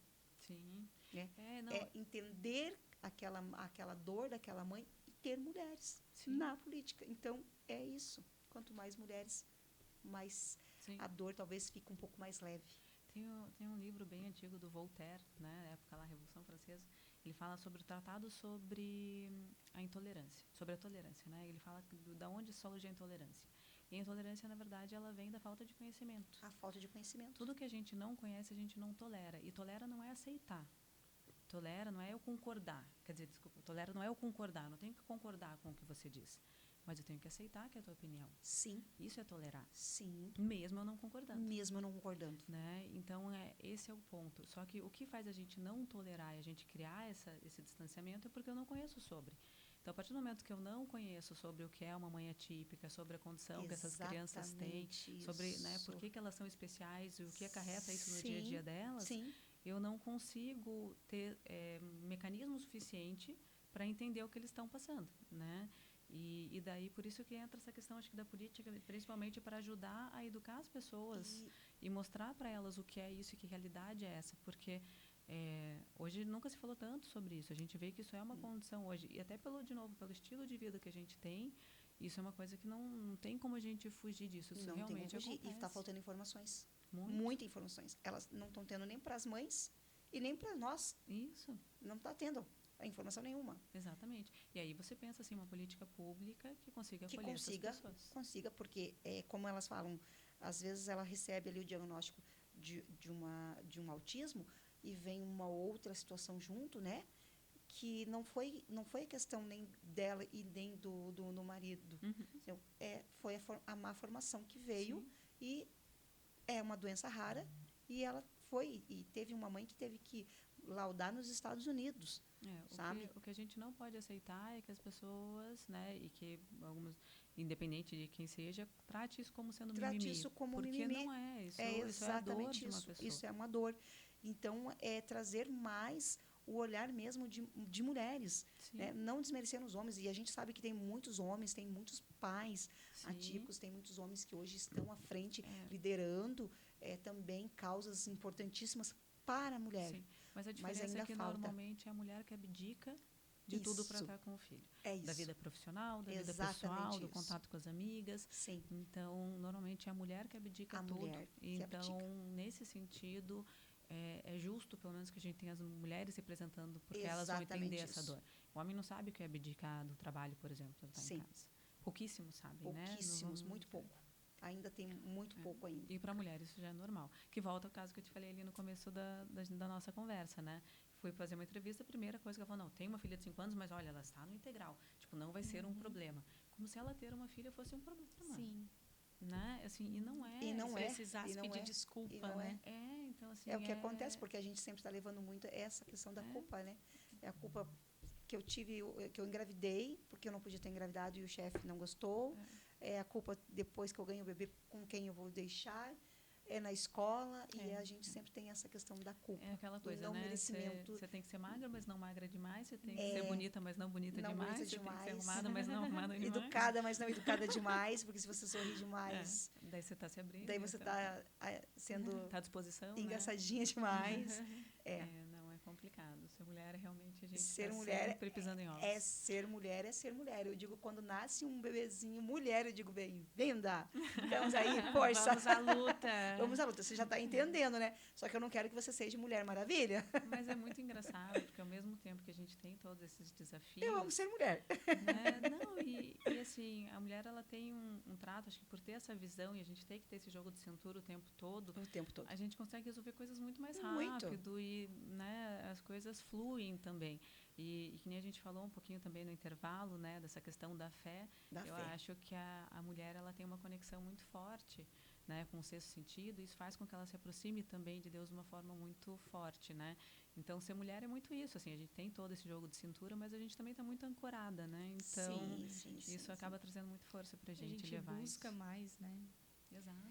[SPEAKER 1] Entender aquela dor daquela mãe e ter mulheres na política. Então, é isso. Quanto mais mulheres, mais a dor talvez fique um pouco mais leve.
[SPEAKER 2] Tem um livro bem antigo do Voltaire, né, na época da Revolução Francesa. Ele fala sobre o tratado sobre a intolerância, sobre a tolerância, né? Ele fala da onde surge a intolerância. E a intolerância, na verdade, ela vem da falta de conhecimento.
[SPEAKER 1] A falta de conhecimento.
[SPEAKER 2] Tudo que a gente não conhece, a gente não tolera. E tolera não é aceitar. Tolera não é eu concordar. Quer dizer, desculpa, tolera não é eu concordar. Não tenho que concordar com o que você diz. Mas eu tenho que aceitar que é a tua opinião.
[SPEAKER 1] Sim.
[SPEAKER 2] Isso é tolerar.
[SPEAKER 1] Sim.
[SPEAKER 2] Mesmo eu não concordando.
[SPEAKER 1] Mesmo eu não concordando.
[SPEAKER 2] Né? Então, esse é o ponto. Só que o que faz a gente não tolerar e a gente criar esse distanciamento é porque eu não conheço sobre. Então, a partir do momento que eu não conheço sobre o que é uma mãe atípica, sobre a condição que essas crianças têm, sobre, né, por que elas são especiais e o que acarreta isso no dia a dia delas, eu não consigo ter mecanismo suficiente para entender o que eles estão passando, né? E daí, por isso que entra essa questão, acho que da política, principalmente para ajudar a educar as pessoas e mostrar para elas o que é isso e que realidade é essa, porque hoje nunca se falou tanto sobre isso. A gente vê que isso é uma condição hoje, e até de novo, pelo estilo de vida que a gente tem, isso é uma coisa que não tem como a gente fugir disso. Isso
[SPEAKER 1] não
[SPEAKER 2] realmente
[SPEAKER 1] tem como fugir.
[SPEAKER 2] acontece.
[SPEAKER 1] E está faltando informações.
[SPEAKER 2] Muito.
[SPEAKER 1] Muitas informações. Elas não estão tendo nem para as mães e nem para nós.
[SPEAKER 2] Isso.
[SPEAKER 1] Não está tendo informação nenhuma.
[SPEAKER 2] Exatamente. E aí você pensa assim, uma política pública que consiga acolher essas pessoas.
[SPEAKER 1] Consiga, porque, como elas falam, às vezes ela recebe ali o diagnóstico de um autismo e vem uma outra situação junto, né? Que não foi a questão nem dela e nem do marido. Então, foi a má formação que veio. E é uma doença rara. E ela teve uma mãe que teve que laudar nos Estados Unidos. Sabe?
[SPEAKER 2] O que a gente não pode aceitar é que as pessoas, né, e que algumas, independente de quem seja, trate isso como sendo mimimi.
[SPEAKER 1] Trate isso como
[SPEAKER 2] porque
[SPEAKER 1] mimimi.
[SPEAKER 2] Não é. Isso
[SPEAKER 1] exatamente
[SPEAKER 2] é a dor de uma pessoa.
[SPEAKER 1] Isso é uma dor. Então, é trazer mais o olhar mesmo de mulheres, né? Não desmerecendo os homens. E a gente sabe que tem muitos homens, tem muitos pais atípicos, tem muitos homens que hoje estão à frente, liderando também causas importantíssimas para a mulher.
[SPEAKER 2] Sim. Mas a diferença é que normalmente é a mulher que abdica de tudo para estar com o filho. Da vida profissional, da vida pessoal, do contato com as amigas.
[SPEAKER 1] Sim.
[SPEAKER 2] Então, normalmente é a mulher que abdica tudo. Então, nesse sentido, é justo, pelo menos, que a gente tenha as mulheres representando, porque elas vão entender essa dor. O homem não sabe o que é abdicar do trabalho, por exemplo, para estar em casa. Pouquíssimos sabem, né?
[SPEAKER 1] Pouquíssimos, muito pouco. Ainda tem muito pouco ainda.
[SPEAKER 2] E para a mulher isso já é normal. Que volta ao caso que eu te falei ali no começo da nossa conversa, né? Fui fazer uma entrevista, a primeira coisa que ela falou, não, tem uma filha de 5 anos, mas olha, ela está no integral. Tipo, não vai ser um problema. Como se ela ter uma filha fosse um problema.
[SPEAKER 3] Sim.
[SPEAKER 2] Né? Assim, e não é.
[SPEAKER 3] E não precisasse pedir desculpa, né?
[SPEAKER 2] Então, assim...
[SPEAKER 1] É o que acontece, porque a gente sempre está levando muito essa questão da culpa, né? É a culpa que eu tive, que eu engravidei, porque eu não podia ter engravidado e o chefe não gostou. É a culpa depois que eu ganho o bebê, com quem eu vou deixar. É na escola, e a gente sempre tem essa questão da culpa.
[SPEAKER 2] É aquela coisa,
[SPEAKER 1] não
[SPEAKER 2] né?
[SPEAKER 1] merecimento.
[SPEAKER 2] Você tem que ser magra, mas não magra demais. Você tem que ser bonita, mas não bonita demais. Você tem que ser arrumada, mas não arrumada demais.
[SPEAKER 1] Educada, mas não educada demais, porque se você sorrir demais...
[SPEAKER 2] Daí você está se abrindo.
[SPEAKER 1] Daí você está sendo...
[SPEAKER 2] Está à disposição,
[SPEAKER 1] engraçadinha demais.
[SPEAKER 2] Não, é complicado. Ser mulher, realmente, a gente
[SPEAKER 1] ser mulher
[SPEAKER 2] sempre pisando em ovos.
[SPEAKER 1] É ser mulher. Eu digo, quando nasce um bebezinho mulher, eu digo, bem-vinda. Vamos aí, força.
[SPEAKER 3] Vamos à luta.
[SPEAKER 1] Vamos à luta. Você já está entendendo, né? Só que eu não quero que você seja Mulher Maravilha.
[SPEAKER 2] Mas é muito engraçado, porque ao mesmo tempo que a gente tem todos esses desafios...
[SPEAKER 1] Eu amo ser mulher.
[SPEAKER 2] Né? Não, e assim, a mulher, ela tem um trato, acho que por ter essa visão e a gente tem que ter esse jogo de cintura o tempo todo, a gente consegue resolver coisas muito mais rápido e, né, as coisas fluem também. E que nem a gente falou um pouquinho também no intervalo, né, dessa questão da fé, eu acho que a mulher, ela tem uma conexão muito forte, né, com o sexto sentido, e isso faz com que ela se aproxime também de Deus de uma forma muito forte, né? Então, ser mulher é muito isso, assim, a gente tem todo esse jogo de cintura, mas a gente também está muito ancorada, né? Então, isso acaba trazendo muito força para a gente levar isso.
[SPEAKER 3] A gente busca mais, né?
[SPEAKER 2] Exato.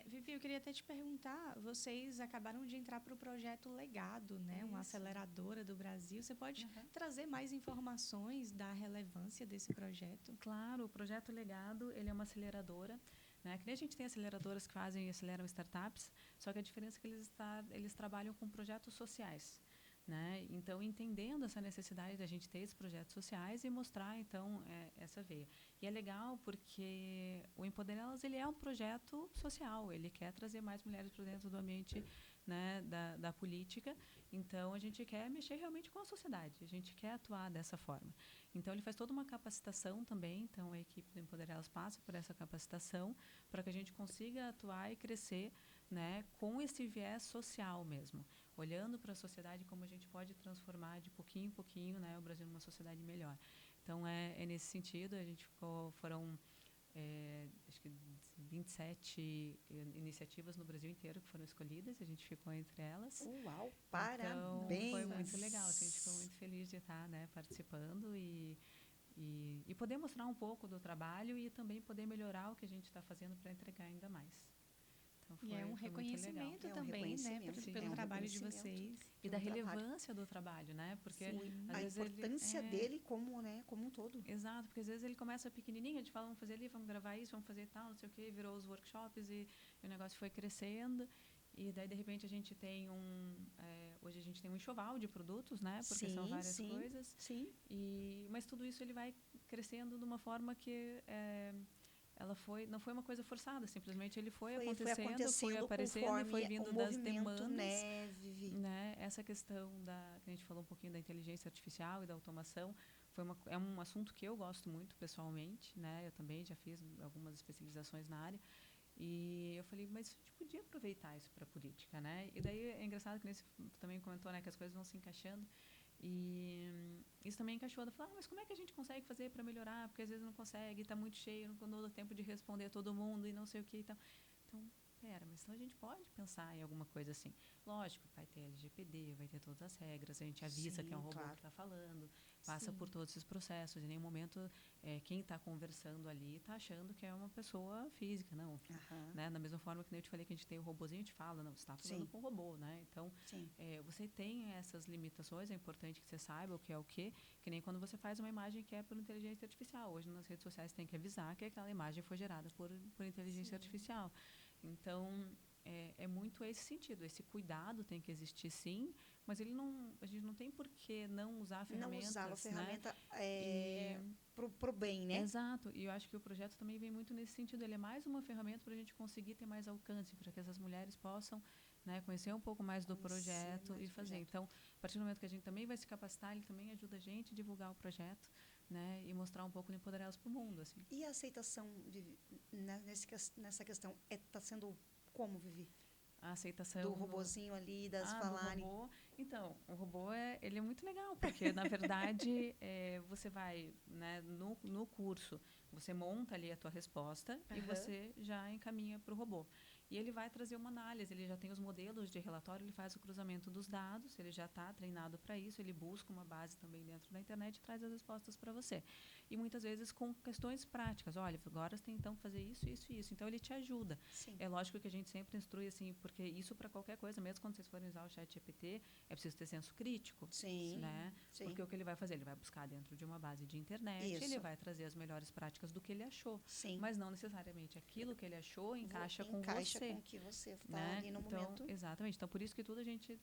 [SPEAKER 3] Vivi, eu queria até te perguntar, vocês acabaram de entrar para o projeto Legado, né? Uma aceleradora do Brasil. Você pode trazer mais informações da relevância desse projeto?
[SPEAKER 2] Claro, o projeto Legado, ele é uma aceleradora, né? Que nem a gente tem aceleradoras que fazem e aceleram startups, só que a diferença é que eles trabalham com projetos sociais. Né? Então, entendendo essa necessidade da gente ter esses projetos sociais e mostrar, então, essa veia. E é legal porque o Empoderá-las, ele é um projeto social, ele quer trazer mais mulheres para dentro do ambiente, né, da política. Então, a gente quer mexer realmente com a sociedade, a gente quer atuar dessa forma. Então, ele faz toda uma capacitação também, então a equipe do Empoderá-las passa por essa capacitação para que a gente consiga atuar e crescer, né, com esse viés social mesmo, olhando para a sociedade como a gente pode transformar de pouquinho em pouquinho, né, o Brasil numa sociedade melhor. Então, é nesse sentido, a gente foram acho que 27 iniciativas no Brasil inteiro que foram escolhidas, a gente ficou entre elas.
[SPEAKER 1] Uau, parabéns!
[SPEAKER 2] Então, foi muito legal, assim, a gente ficou muito feliz de estar, né, participando e poder mostrar um pouco do trabalho e também poder melhorar o que a gente está fazendo para entregar ainda mais. Então,
[SPEAKER 3] e é um reconhecimento também, né, pelo trabalho de vocês.
[SPEAKER 2] E da relevância do trabalho, né? Porque
[SPEAKER 1] a importância dele como um todo.
[SPEAKER 2] Exato, porque às vezes ele começa pequenininho, a gente fala, vamos fazer ali, vamos gravar isso, vamos fazer tal, não sei o quê, virou os workshops e o negócio foi crescendo. E daí, de repente, a gente tem hoje a gente tem um enxoval de produtos, né? Porque são várias coisas.
[SPEAKER 1] Sim.
[SPEAKER 2] Mas tudo isso ele vai crescendo de uma forma que não foi uma coisa forçada, simplesmente ele foi acontecendo, foi aparecendo e foi vindo das demandas. Né? Essa questão que a gente falou um pouquinho da inteligência artificial e da automação é um assunto que eu gosto muito pessoalmente, né? Eu também já fiz algumas especializações na área. E eu falei, mas a gente podia aproveitar isso para a política, né? E daí é engraçado que tu também comentou, né, que as coisas vão se encaixando. E isso também encaixou. Ela falou, mas como é que a gente consegue fazer para melhorar? Porque às vezes não consegue, está muito cheio, não dá tempo de responder a todo mundo e não sei o que e tal. Então, mas então a gente pode pensar em alguma coisa assim. Lógico, vai ter LGPD, vai ter todas as regras, a gente avisa que é um robô que está falando, passa por todos esses processos. Em nenhum momento quem está conversando ali está achando que é uma pessoa física, não. Né? Da mesma forma que eu te falei que a gente tem o robozinho, a gente fala, não, você está falando com o robô, né? Então, você tem essas limitações, é importante que você saiba o que é o quê, que nem quando você faz uma imagem que é por inteligência artificial. Hoje, nas redes sociais, tem que avisar que aquela imagem foi gerada por inteligência artificial. Então, é muito esse sentido. Esse cuidado tem que existir, sim, mas a gente não tem por que não usar ferramentas.
[SPEAKER 1] Não usar a ferramenta pro bem, né?
[SPEAKER 2] Exato. E eu acho que o projeto também vem muito nesse sentido. Ele é mais uma ferramenta para a gente conseguir ter mais alcance, para que essas mulheres possam, né, conhecer um pouco mais do projeto e fazer. Então, a partir do momento que a gente também vai se capacitar, ele também ajuda a gente a divulgar o projeto, né, e mostrar um pouco do empoderar elas para o mundo, assim.
[SPEAKER 1] E a aceitação nessa questão está sendo como, Vivi?
[SPEAKER 2] A aceitação
[SPEAKER 1] do robozinho ali, das falarem.
[SPEAKER 2] Do robô. Então, o robô ele é muito legal, porque na verdade você vai, né, no curso, você monta ali a tua resposta e você já encaminha para o robô. E ele vai trazer uma análise, ele já tem os modelos de relatório, ele faz o cruzamento dos dados, ele já está treinado para isso, ele busca uma base também dentro da internet e traz as respostas para você. E muitas vezes com questões práticas. Olha, agora você tem então que fazer isso, isso e isso. Então, ele te ajuda.
[SPEAKER 1] Sim.
[SPEAKER 2] É lógico que a gente sempre instrui, assim, porque isso para qualquer coisa, mesmo quando vocês forem usar o ChatGPT, é preciso ter senso crítico.
[SPEAKER 1] Sim.
[SPEAKER 2] Né?
[SPEAKER 1] Sim.
[SPEAKER 2] Porque o que ele vai fazer? Ele vai buscar dentro de uma base de internet, ele vai trazer as melhores práticas do que ele achou.
[SPEAKER 1] Sim.
[SPEAKER 2] Mas não necessariamente aquilo que ele achou encaixa com
[SPEAKER 1] com o que você está, né, ali no momento.
[SPEAKER 2] Exatamente. Então, por isso que tudo a gente,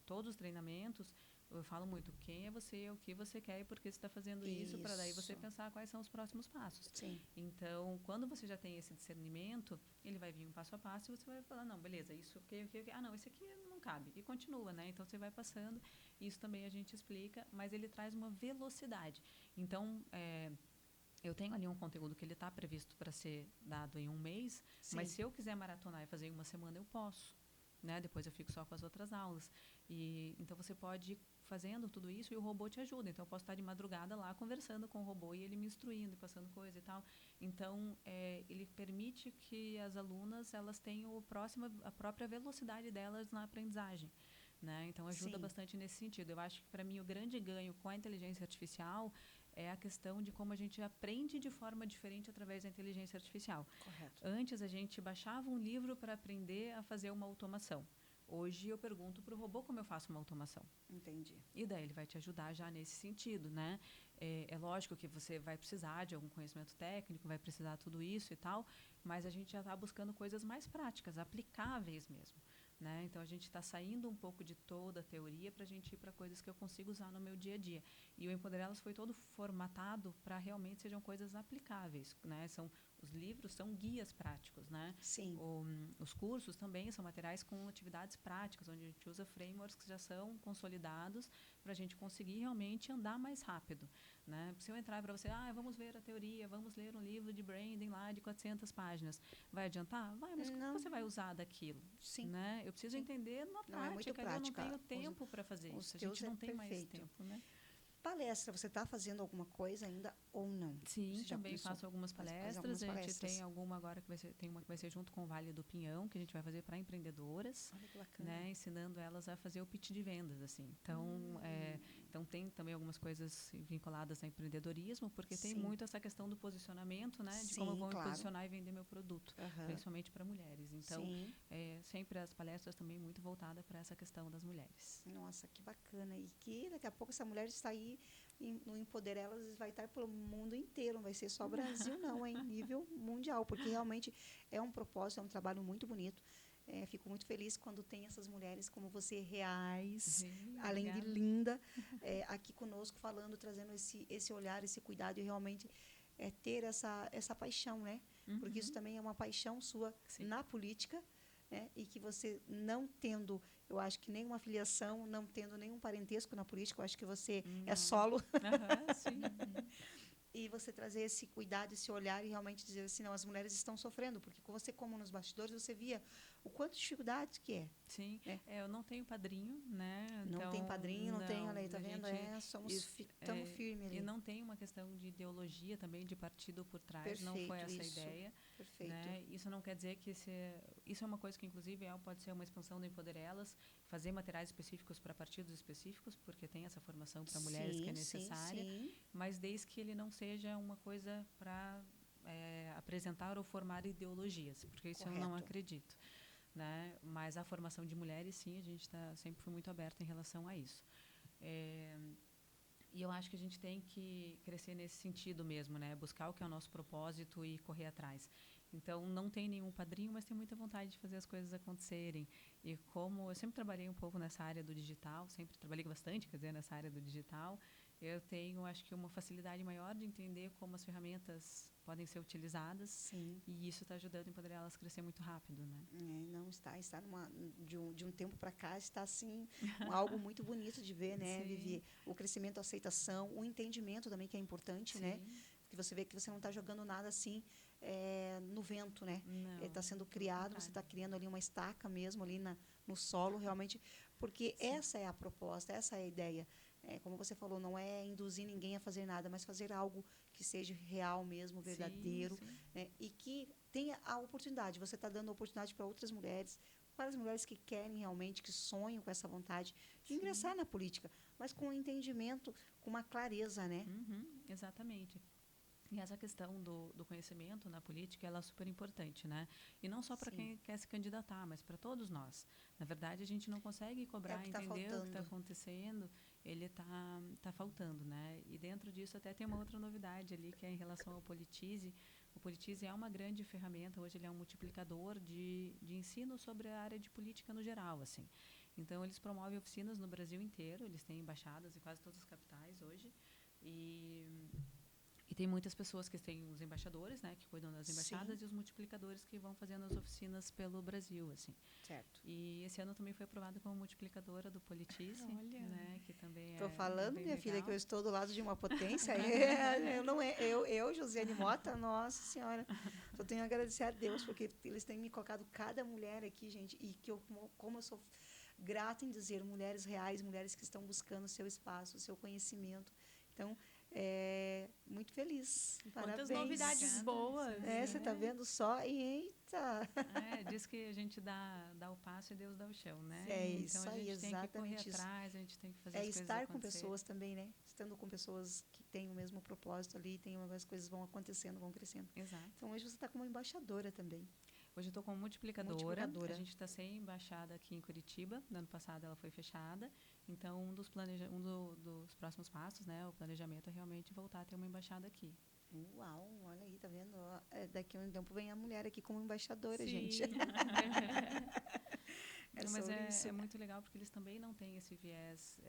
[SPEAKER 2] todos os treinamentos, eu falo muito, quem é você, o que você quer e por que você está fazendo isso, para daí você pensar quais são os próximos passos.
[SPEAKER 1] Sim.
[SPEAKER 2] Então, quando você já tem esse discernimento, ele vai vir um passo a passo e você vai falar, não, beleza, isso, ok. Ah, não, esse aqui não cabe. E continua, né? Então, você vai passando, isso também a gente explica, mas ele traz uma velocidade. Então, eu tenho ali um conteúdo que ele está previsto para ser dado em um mês, mas se eu quiser maratonar e fazer em uma semana, eu posso. Né? Depois eu fico só com as outras aulas. Então, você pode ir fazendo tudo isso e o robô te ajuda. Então, eu posso estar de madrugada lá conversando com o robô e ele me instruindo e passando coisa e tal. Então, ele permite que as alunas elas tenham a própria velocidade delas na aprendizagem. Né? Então, ajuda bastante nesse sentido. Eu acho que, para mim, o grande ganho com a inteligência artificial é a questão de como a gente aprende de forma diferente através da inteligência artificial.
[SPEAKER 1] Correto.
[SPEAKER 2] Antes, a gente baixava um livro para aprender a fazer uma automação. Hoje, eu pergunto para o robô como eu faço uma automação.
[SPEAKER 1] Entendi.
[SPEAKER 2] E daí ele vai te ajudar já nesse sentido, né? É lógico que você vai precisar de algum conhecimento técnico, vai precisar de tudo isso e tal, mas a gente já está buscando coisas mais práticas, aplicáveis mesmo. Né? Então, a gente está saindo um pouco de toda a teoria para a gente ir para coisas que eu consigo usar no meu dia a dia. E o Empoderelas foi todo formatado para realmente sejam coisas aplicáveis. Né? Os livros são guias práticos. Né?
[SPEAKER 1] Sim.
[SPEAKER 2] Os cursos também são materiais com atividades práticas, onde a gente usa frameworks que já são consolidados para a gente conseguir realmente andar mais rápido. Né? Se eu entrar para você, vamos ver a teoria, vamos ler um livro de branding lá de 400 páginas, vai adiantar? Vai, mas como você vai usar daquilo?
[SPEAKER 1] Sim.
[SPEAKER 2] Né? Eu preciso entender na prática,
[SPEAKER 1] não é muito prática.
[SPEAKER 2] Eu não tenho tempo para fazer isso, a gente não tem mais tempo. Né?
[SPEAKER 1] Palestra, você está fazendo alguma coisa ainda ou não?
[SPEAKER 2] Sim, também faço algumas palestras. A gente tem alguma agora que tem uma que vai ser junto com o Vale do Pinhão, que a gente vai fazer para empreendedoras.
[SPEAKER 1] Olha que bacana.
[SPEAKER 2] Né, ensinando elas a fazer o pitch de vendas, assim. Então, Então, tem também algumas coisas vinculadas ao empreendedorismo, porque tem muito essa questão do posicionamento, né? De como eu vou me posicionar e vender meu produto, principalmente para mulheres. Então, sempre as palestras também muito voltadas para essa questão das mulheres.
[SPEAKER 1] Nossa, que bacana. E que daqui a pouco essa mulher está aí no Empoder Elas, vai estar pelo mundo inteiro, não vai ser só Brasil, não, em nível mundial, porque realmente é um propósito, é um trabalho muito bonito. Fico muito feliz quando tem essas mulheres como você, reais, além de linda, aqui conosco, falando, trazendo esse olhar, esse cuidado e realmente ter essa paixão, né? Porque isso também é uma paixão sua na política, né? E que você não tendo, eu acho que nenhuma filiação, não tendo nenhum parentesco na política, eu acho que você é solo.
[SPEAKER 2] Sim.
[SPEAKER 1] E você trazer esse cuidado, esse olhar e realmente dizer assim, não, as mulheres estão sofrendo, porque você, como nos bastidores, você via o quanto de dificuldades que é.
[SPEAKER 2] Sim, eu não tenho padrinho, né?
[SPEAKER 1] Não
[SPEAKER 2] então,
[SPEAKER 1] tem padrinho, não tem, olha aí, tá vendo? Somos estamos firmes ali.
[SPEAKER 2] E não tem uma questão de ideologia também, de partido por trás, perfeito, não foi essa a ideia.
[SPEAKER 1] Perfeito.
[SPEAKER 2] Né? Isso não quer dizer que isso é uma coisa que, inclusive, pode ser uma expansão do Empoder Elas, fazer materiais específicos para partidos específicos, porque tem essa formação para mulheres que é necessária, mas desde que ele não seja uma coisa para apresentar ou formar ideologias, porque isso eu não acredito. Né? Mas a formação de mulheres, sim, a gente sempre foi muito aberta em relação a isso. E eu acho que a gente tem que crescer nesse sentido mesmo, né? Buscar o que é o nosso propósito e correr atrás. Então, não tem nenhum padrinho, mas tem muita vontade de fazer as coisas acontecerem. E como eu sempre trabalhei um pouco nessa área do digital, sempre trabalhei bastante, quer dizer, nessa área do digital, eu tenho, acho que, uma facilidade maior de entender como as ferramentas podem ser utilizadas.
[SPEAKER 1] Sim.
[SPEAKER 2] E isso está ajudando em poder elas crescer muito rápido, né?
[SPEAKER 1] Não está de um tempo para cá, está assim algo muito bonito de ver, né, Vivi? O crescimento, a aceitação, o entendimento também que é importante, né? Que você vê que você não está jogando nada assim no vento, né? Está sendo criado, você está criando ali uma estaca mesmo ali no solo, realmente, porque essa é a proposta, essa é a ideia. Como você falou, não é induzir ninguém a fazer nada, mas fazer algo que seja real mesmo, verdadeiro, né? E que tenha a oportunidade. Você está dando oportunidade para outras mulheres, para as mulheres que querem realmente, que sonham com essa vontade de ingressar na política, mas com um entendimento, com uma clareza, né?
[SPEAKER 2] Exatamente. E essa questão do conhecimento na política, ela é super importante, né? E não só para quem quer se candidatar, mas para todos nós. Na verdade, a gente não consegue cobrar, entender o que está acontecendo, ele está faltando, né? E dentro disso até tem uma outra novidade ali, que é em relação ao Politize. O Politize é uma grande ferramenta, hoje ele é um multiplicador de ensino sobre a área de política no geral, assim. Então, eles promovem oficinas no Brasil inteiro, eles têm embaixadas em quase todas as capitais hoje, e tem muitas pessoas que têm os embaixadores, né, que cuidam das embaixadas, e os multiplicadores que vão fazendo as oficinas pelo Brasil, assim.
[SPEAKER 1] Certo.
[SPEAKER 2] E esse ano também foi aprovada como multiplicadora do Politize, né, que também
[SPEAKER 1] Estou falando, minha
[SPEAKER 2] legal.
[SPEAKER 1] filha, que eu estou do lado de uma potência. eu, Josiane Mota, nossa senhora, eu tenho a agradecer a Deus, porque eles têm me colocado cada mulher aqui, gente, e que como eu sou grata em dizer, mulheres reais, mulheres que estão buscando o seu espaço, o seu conhecimento. Então, muito feliz. Parabéns.
[SPEAKER 3] Quantas novidades boas.
[SPEAKER 1] Você está vendo só? E eita!
[SPEAKER 2] Diz que a gente dá o passo e Deus dá o chão, né?
[SPEAKER 1] Então,
[SPEAKER 2] a gente tem que correr
[SPEAKER 1] isso.
[SPEAKER 2] atrás, a gente tem que fazer as coisas
[SPEAKER 1] estar com pessoas também, né? Estando com pessoas que têm o mesmo propósito ali, as coisas vão acontecendo, vão crescendo.
[SPEAKER 2] Exato.
[SPEAKER 1] Então, hoje você está como embaixadora também.
[SPEAKER 2] Hoje eu estou como multiplicadora. A gente está sem embaixada aqui em Curitiba. No ano passado ela foi fechada. Então, um dos próximos passos, né, o planejamento é realmente voltar a ter uma embaixada aqui.
[SPEAKER 1] Uau, olha aí, tá vendo? Daqui a um tempo vem a mulher aqui como embaixadora, gente.
[SPEAKER 2] Mas é muito legal porque eles também não têm esse viés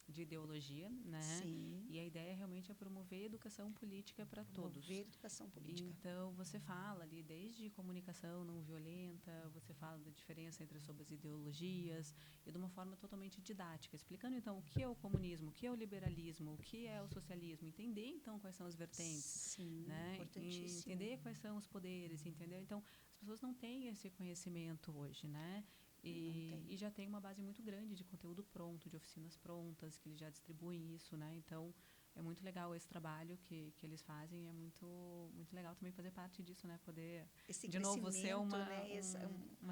[SPEAKER 2] de ideologia, né?
[SPEAKER 1] Sim.
[SPEAKER 2] E a ideia realmente é promover educação política para todos.
[SPEAKER 1] Promover educação política.
[SPEAKER 2] Então, você fala ali desde comunicação não violenta, você fala da diferença sobre as ideologias e de uma forma totalmente didática, explicando, então, o que é o comunismo, o que é o liberalismo, o que é o socialismo, entender, então, quais são as vertentes.
[SPEAKER 1] Sim,
[SPEAKER 2] né?
[SPEAKER 1] Importantíssimo.
[SPEAKER 2] Entender quais são os poderes, entendeu? Então, as pessoas não têm esse conhecimento hoje, né? E já tem uma base muito grande de conteúdo pronto, de oficinas prontas, que eles já distribuem isso, né? Então, é muito legal esse trabalho que eles fazem, é muito, muito legal também fazer parte disso, né? Poder,
[SPEAKER 1] esse
[SPEAKER 2] de novo, ser uma
[SPEAKER 1] né?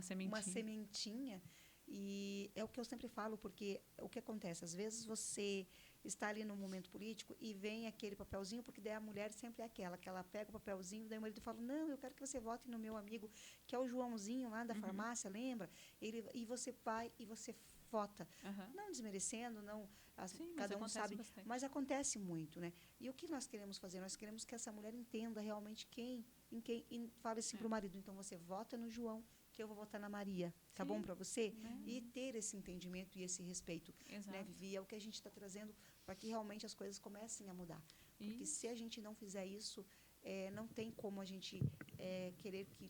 [SPEAKER 2] sementinha.
[SPEAKER 1] Uma sementinha E é o que eu sempre falo, porque o que acontece? Às vezes você está ali no momento político e vem aquele papelzinho, porque daí a mulher sempre é aquela, que ela pega o papelzinho, daí o marido fala, não, eu quero que você vote no meu amigo, que é o Joãozinho lá da farmácia, lembra? E você vai e você vota. Não desmerecendo, não,
[SPEAKER 2] Sim,
[SPEAKER 1] cada um sabe,
[SPEAKER 2] bastante.
[SPEAKER 1] mas acontece muito, né? E o que nós queremos fazer? Nós queremos que essa mulher entenda realmente e fale assim para o marido, então você vota no João, que eu vou votar na Maria. Tá bom para você? E ter esse entendimento e esse respeito, né, Vivi? É o que a gente está trazendo para que realmente as coisas comecem a mudar. Porque se a gente não fizer isso, não tem como a gente querer que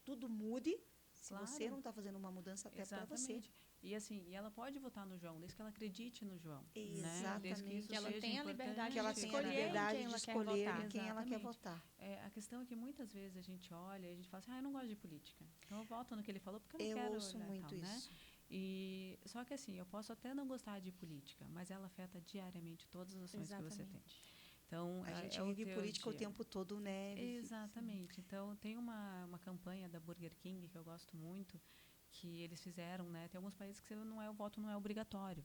[SPEAKER 1] tudo mude se você não está fazendo uma mudança até para você.
[SPEAKER 2] E assim, e ela pode votar no João, desde que ela acredite no João.
[SPEAKER 1] Exatamente.
[SPEAKER 2] Né?
[SPEAKER 3] Que ela tenha a liberdade
[SPEAKER 1] que ela
[SPEAKER 3] de
[SPEAKER 1] tenha a liberdade de escolher em quem ela quer
[SPEAKER 2] Exatamente.
[SPEAKER 1] votar.
[SPEAKER 2] A questão é que muitas vezes a gente olha e a gente fala assim, eu não gosto de política. Então eu voto no que ele falou porque eu não quero.
[SPEAKER 1] Eu ouço muito
[SPEAKER 2] tal,
[SPEAKER 1] isso.
[SPEAKER 2] Né? E, só que assim, eu posso até não gostar de política, mas ela afeta diariamente todas as ações que você tem. Então,
[SPEAKER 1] a gente vive política o tempo todo, né?
[SPEAKER 2] Exatamente. Então, tem uma campanha da Burger King que eu gosto muito, que eles fizeram, né? Tem alguns países que o voto não é obrigatório.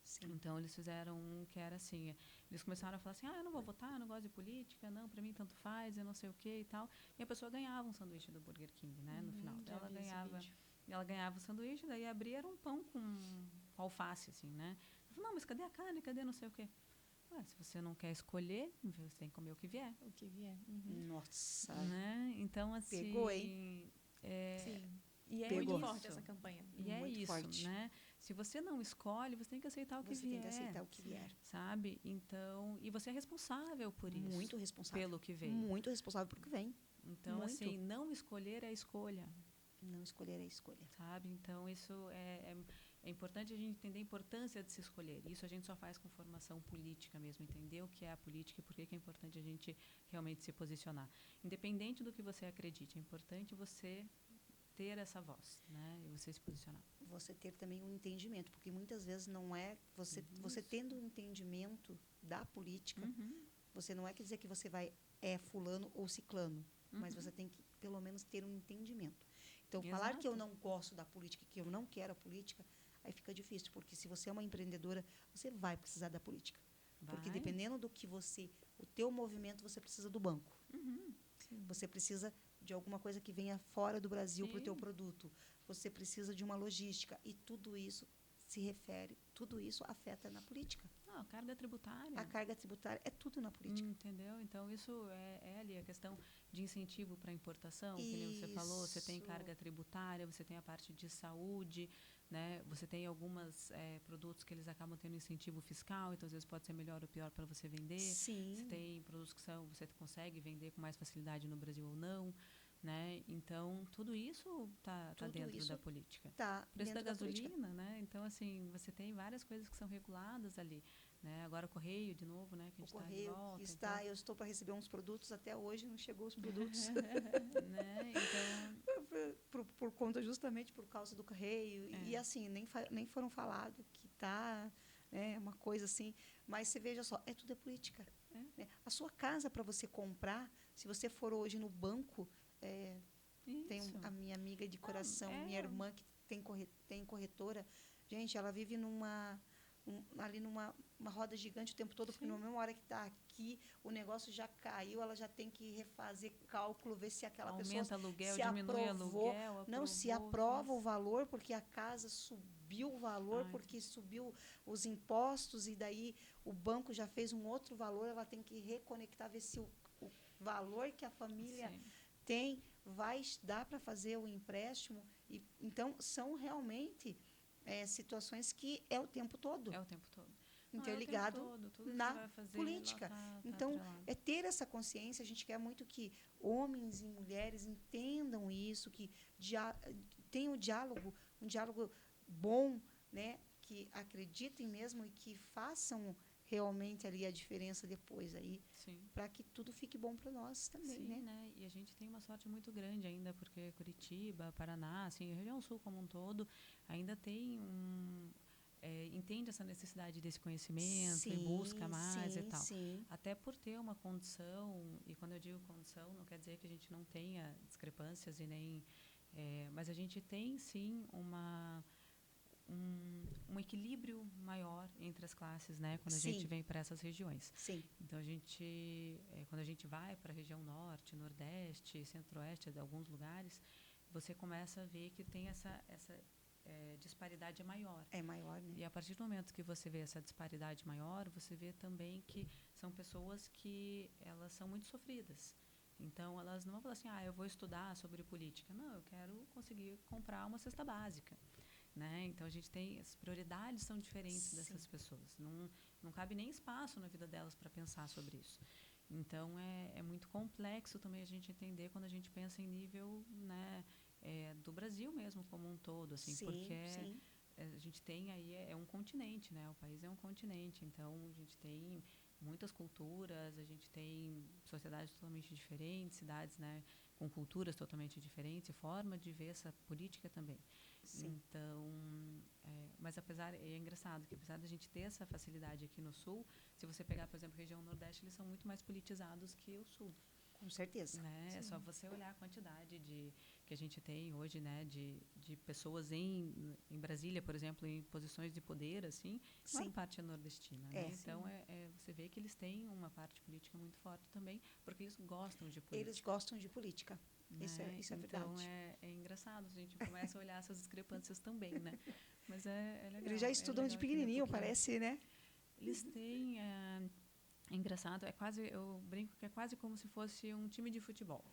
[SPEAKER 1] Sim.
[SPEAKER 2] Então, eles fizeram um que era assim, eles começaram a falar assim, eu não vou votar, eu não gosto de política, não, para mim tanto faz, eu não sei o quê e tal. E a pessoa ganhava um sanduíche do Burger King, né? No final. Então, ela ganhava o sanduíche, daí abria, era um pão com alface, assim, né? Eu falei, não, mas cadê a carne? Cadê não sei o quê? Se você não quer escolher, você tem que comer o que vier.
[SPEAKER 3] O que vier.
[SPEAKER 1] Nossa.
[SPEAKER 2] Né? Então, assim...
[SPEAKER 1] Pegou, hein?
[SPEAKER 3] Sim.
[SPEAKER 2] E é
[SPEAKER 3] muito
[SPEAKER 2] isso.
[SPEAKER 3] forte essa campanha.
[SPEAKER 2] E é
[SPEAKER 1] muito
[SPEAKER 2] isso,
[SPEAKER 1] forte.
[SPEAKER 2] Né? Se você não escolhe, você tem que aceitar o que vier.
[SPEAKER 1] Você tem que aceitar o que vier.
[SPEAKER 2] Sabe? Então, e você é responsável por isso.
[SPEAKER 1] Muito responsável.
[SPEAKER 2] Pelo que veio.
[SPEAKER 1] Muito responsável pelo que vem.
[SPEAKER 2] Então,
[SPEAKER 1] muito.
[SPEAKER 2] Assim, não escolher é a escolha.
[SPEAKER 1] Não escolher é a escolha.
[SPEAKER 2] Sabe? Então, isso é importante a gente entender a importância de se escolher. Isso a gente só faz com formação política mesmo, entender o que é a política e por que é importante a gente realmente se posicionar. Independente do que você acredite, é importante você ter essa voz, né? E você se posicionar.
[SPEAKER 1] Você ter também um entendimento, porque muitas vezes não é você tendo um entendimento da política, você não é quer dizer que você vai fulano ou ciclano, mas você tem que pelo menos ter um entendimento. Então, falar que eu não gosto da política, que eu não quero a política, aí fica difícil, porque se você é uma empreendedora, você vai precisar da política. Porque dependendo do que o teu movimento, você precisa do banco. Você precisa de alguma coisa que venha fora do Brasil para o teu produto. Você precisa de uma logística. E tudo isso tudo isso afeta na política.
[SPEAKER 2] A carga tributária.
[SPEAKER 1] A carga tributária é tudo na política.
[SPEAKER 2] Entendeu? Então, isso é ali a questão de incentivo para a importação, que nem você falou, você tem carga tributária, você tem a parte de saúde, né? Você tem alguns produtos que eles acabam tendo incentivo fiscal, então às vezes pode ser melhor ou pior para você vender.
[SPEAKER 1] Sim.
[SPEAKER 2] Você tem produtos que você consegue vender com mais facilidade no Brasil ou não. Né? Então, tudo isso está dentro da política. O preço da gasolina, né? Então, assim, você tem várias coisas que são reguladas ali. Né? Agora o correio, de novo, né? Que a gente
[SPEAKER 1] o correio
[SPEAKER 2] de volta,
[SPEAKER 1] está, eu estou para receber uns produtos, até hoje não chegou os produtos.
[SPEAKER 2] Né?
[SPEAKER 1] Então... por conta, justamente por causa do correio. E, assim, nem foram falados que está... uma coisa assim. Mas você veja só, tudo é política. Né? A sua casa, para você comprar, se você for hoje no banco... tem a minha amiga de coração, minha irmã que tem corretora, gente, ela vive ali numa roda gigante o tempo todo, porque na mesma hora que está aqui, o negócio já caiu, ela já tem que refazer cálculo, ver se aquela pessoa
[SPEAKER 2] aluguel,
[SPEAKER 1] se
[SPEAKER 2] diminui
[SPEAKER 1] aprovou,
[SPEAKER 2] aluguel,
[SPEAKER 1] não se aprova o valor, porque a casa subiu o valor, porque subiu os impostos, e daí o banco já fez um outro valor, ela tem que reconectar, ver se o valor que a família tem vai dar para fazer o empréstimo. Então, são realmente situações que é o tempo todo.
[SPEAKER 2] É o tempo todo.
[SPEAKER 1] Interligado na política. Então,
[SPEAKER 2] é
[SPEAKER 1] ter essa consciência. A gente quer muito que homens e mulheres entendam isso, que tenham um diálogo bom, né? Que acreditem mesmo e que façam realmente ali a diferença depois aí, para que tudo fique bom para nós também,
[SPEAKER 2] né? E a gente tem uma sorte muito grande ainda, porque Curitiba, Paraná, assim, a região sul como um todo, ainda tem entende essa necessidade desse conhecimento e busca mais e tal. Até por ter uma condição, e quando eu digo condição, não quer dizer que a gente não tenha discrepâncias e nem... mas a gente tem, sim, um equilíbrio maior entre as classes, né, quando a
[SPEAKER 1] Sim.
[SPEAKER 2] gente vem para essas regiões.
[SPEAKER 1] Sim.
[SPEAKER 2] Então quando a gente vai para a região norte, nordeste, centro-oeste de alguns lugares, você começa a ver que tem essa disparidade é maior.
[SPEAKER 1] É maior, né?
[SPEAKER 2] E a partir do momento que você vê essa disparidade maior, você vê também que são pessoas que elas são muito sofridas. Então, elas não vão falar assim, eu vou estudar sobre política. Não, eu quero conseguir comprar uma cesta básica. Né? Então, a gente tem... As prioridades são diferentes
[SPEAKER 1] Sim.
[SPEAKER 2] dessas pessoas. Não cabe nem espaço na vida delas para pensar sobre isso. Então, é muito complexo também a gente entender quando a gente pensa em nível, né, do Brasil mesmo como um todo. Assim,
[SPEAKER 1] Sim,
[SPEAKER 2] porque
[SPEAKER 1] sim.
[SPEAKER 2] a gente tem aí... É um continente, né? O país é um continente. Então, a gente tem muitas culturas, a gente tem sociedades totalmente diferentes, cidades, né, com culturas totalmente diferentes, e forma de ver essa política também.
[SPEAKER 1] Sim.
[SPEAKER 2] Então, mas é engraçado que apesar da gente ter essa facilidade aqui no Sul, se você pegar, por exemplo, a região Nordeste, eles são muito mais politizados que o Sul.
[SPEAKER 1] Com certeza.
[SPEAKER 2] Né? É só você olhar a quantidade que a gente tem hoje, né, de pessoas em Brasília, por exemplo, em posições de poder, assim, a maior parte é nordestina. Né? Então, você vê que eles têm uma parte política muito forte também, porque eles gostam de política.
[SPEAKER 1] Eles gostam de política.
[SPEAKER 2] Né?
[SPEAKER 1] Isso é verdade.
[SPEAKER 2] Então, é engraçado, a gente começa a olhar essas discrepâncias também, né? Mas é legal.
[SPEAKER 1] Eles já estudam de pequenininho, parece, né?
[SPEAKER 2] Eles têm... É engraçado, eu brinco que é quase como se fosse um time de futebol,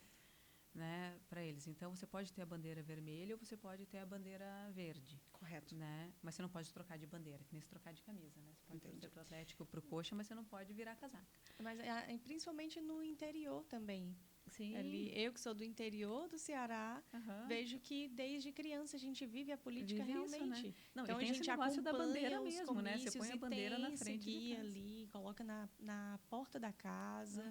[SPEAKER 2] né, para eles. Então, você pode ter a bandeira vermelha ou você pode ter a bandeira verde.
[SPEAKER 1] Correto.
[SPEAKER 2] Né? Mas você não pode trocar de bandeira, que nem se trocar de camisa. Né? Você pode torcer para o Atlético, para o Coxa, mas você não pode virar casaca.
[SPEAKER 3] Mas principalmente no interior também.
[SPEAKER 2] Sim.
[SPEAKER 3] Ali, eu que sou do interior do Ceará, vejo que desde criança a gente vive a política realmente.
[SPEAKER 2] Isso, né? Não,
[SPEAKER 3] então
[SPEAKER 2] e tem
[SPEAKER 3] a gente
[SPEAKER 2] esse negócio da bandeira mesmo, né?
[SPEAKER 3] Você
[SPEAKER 2] põe a bandeira na frente de casa.
[SPEAKER 3] ali, coloca na porta da casa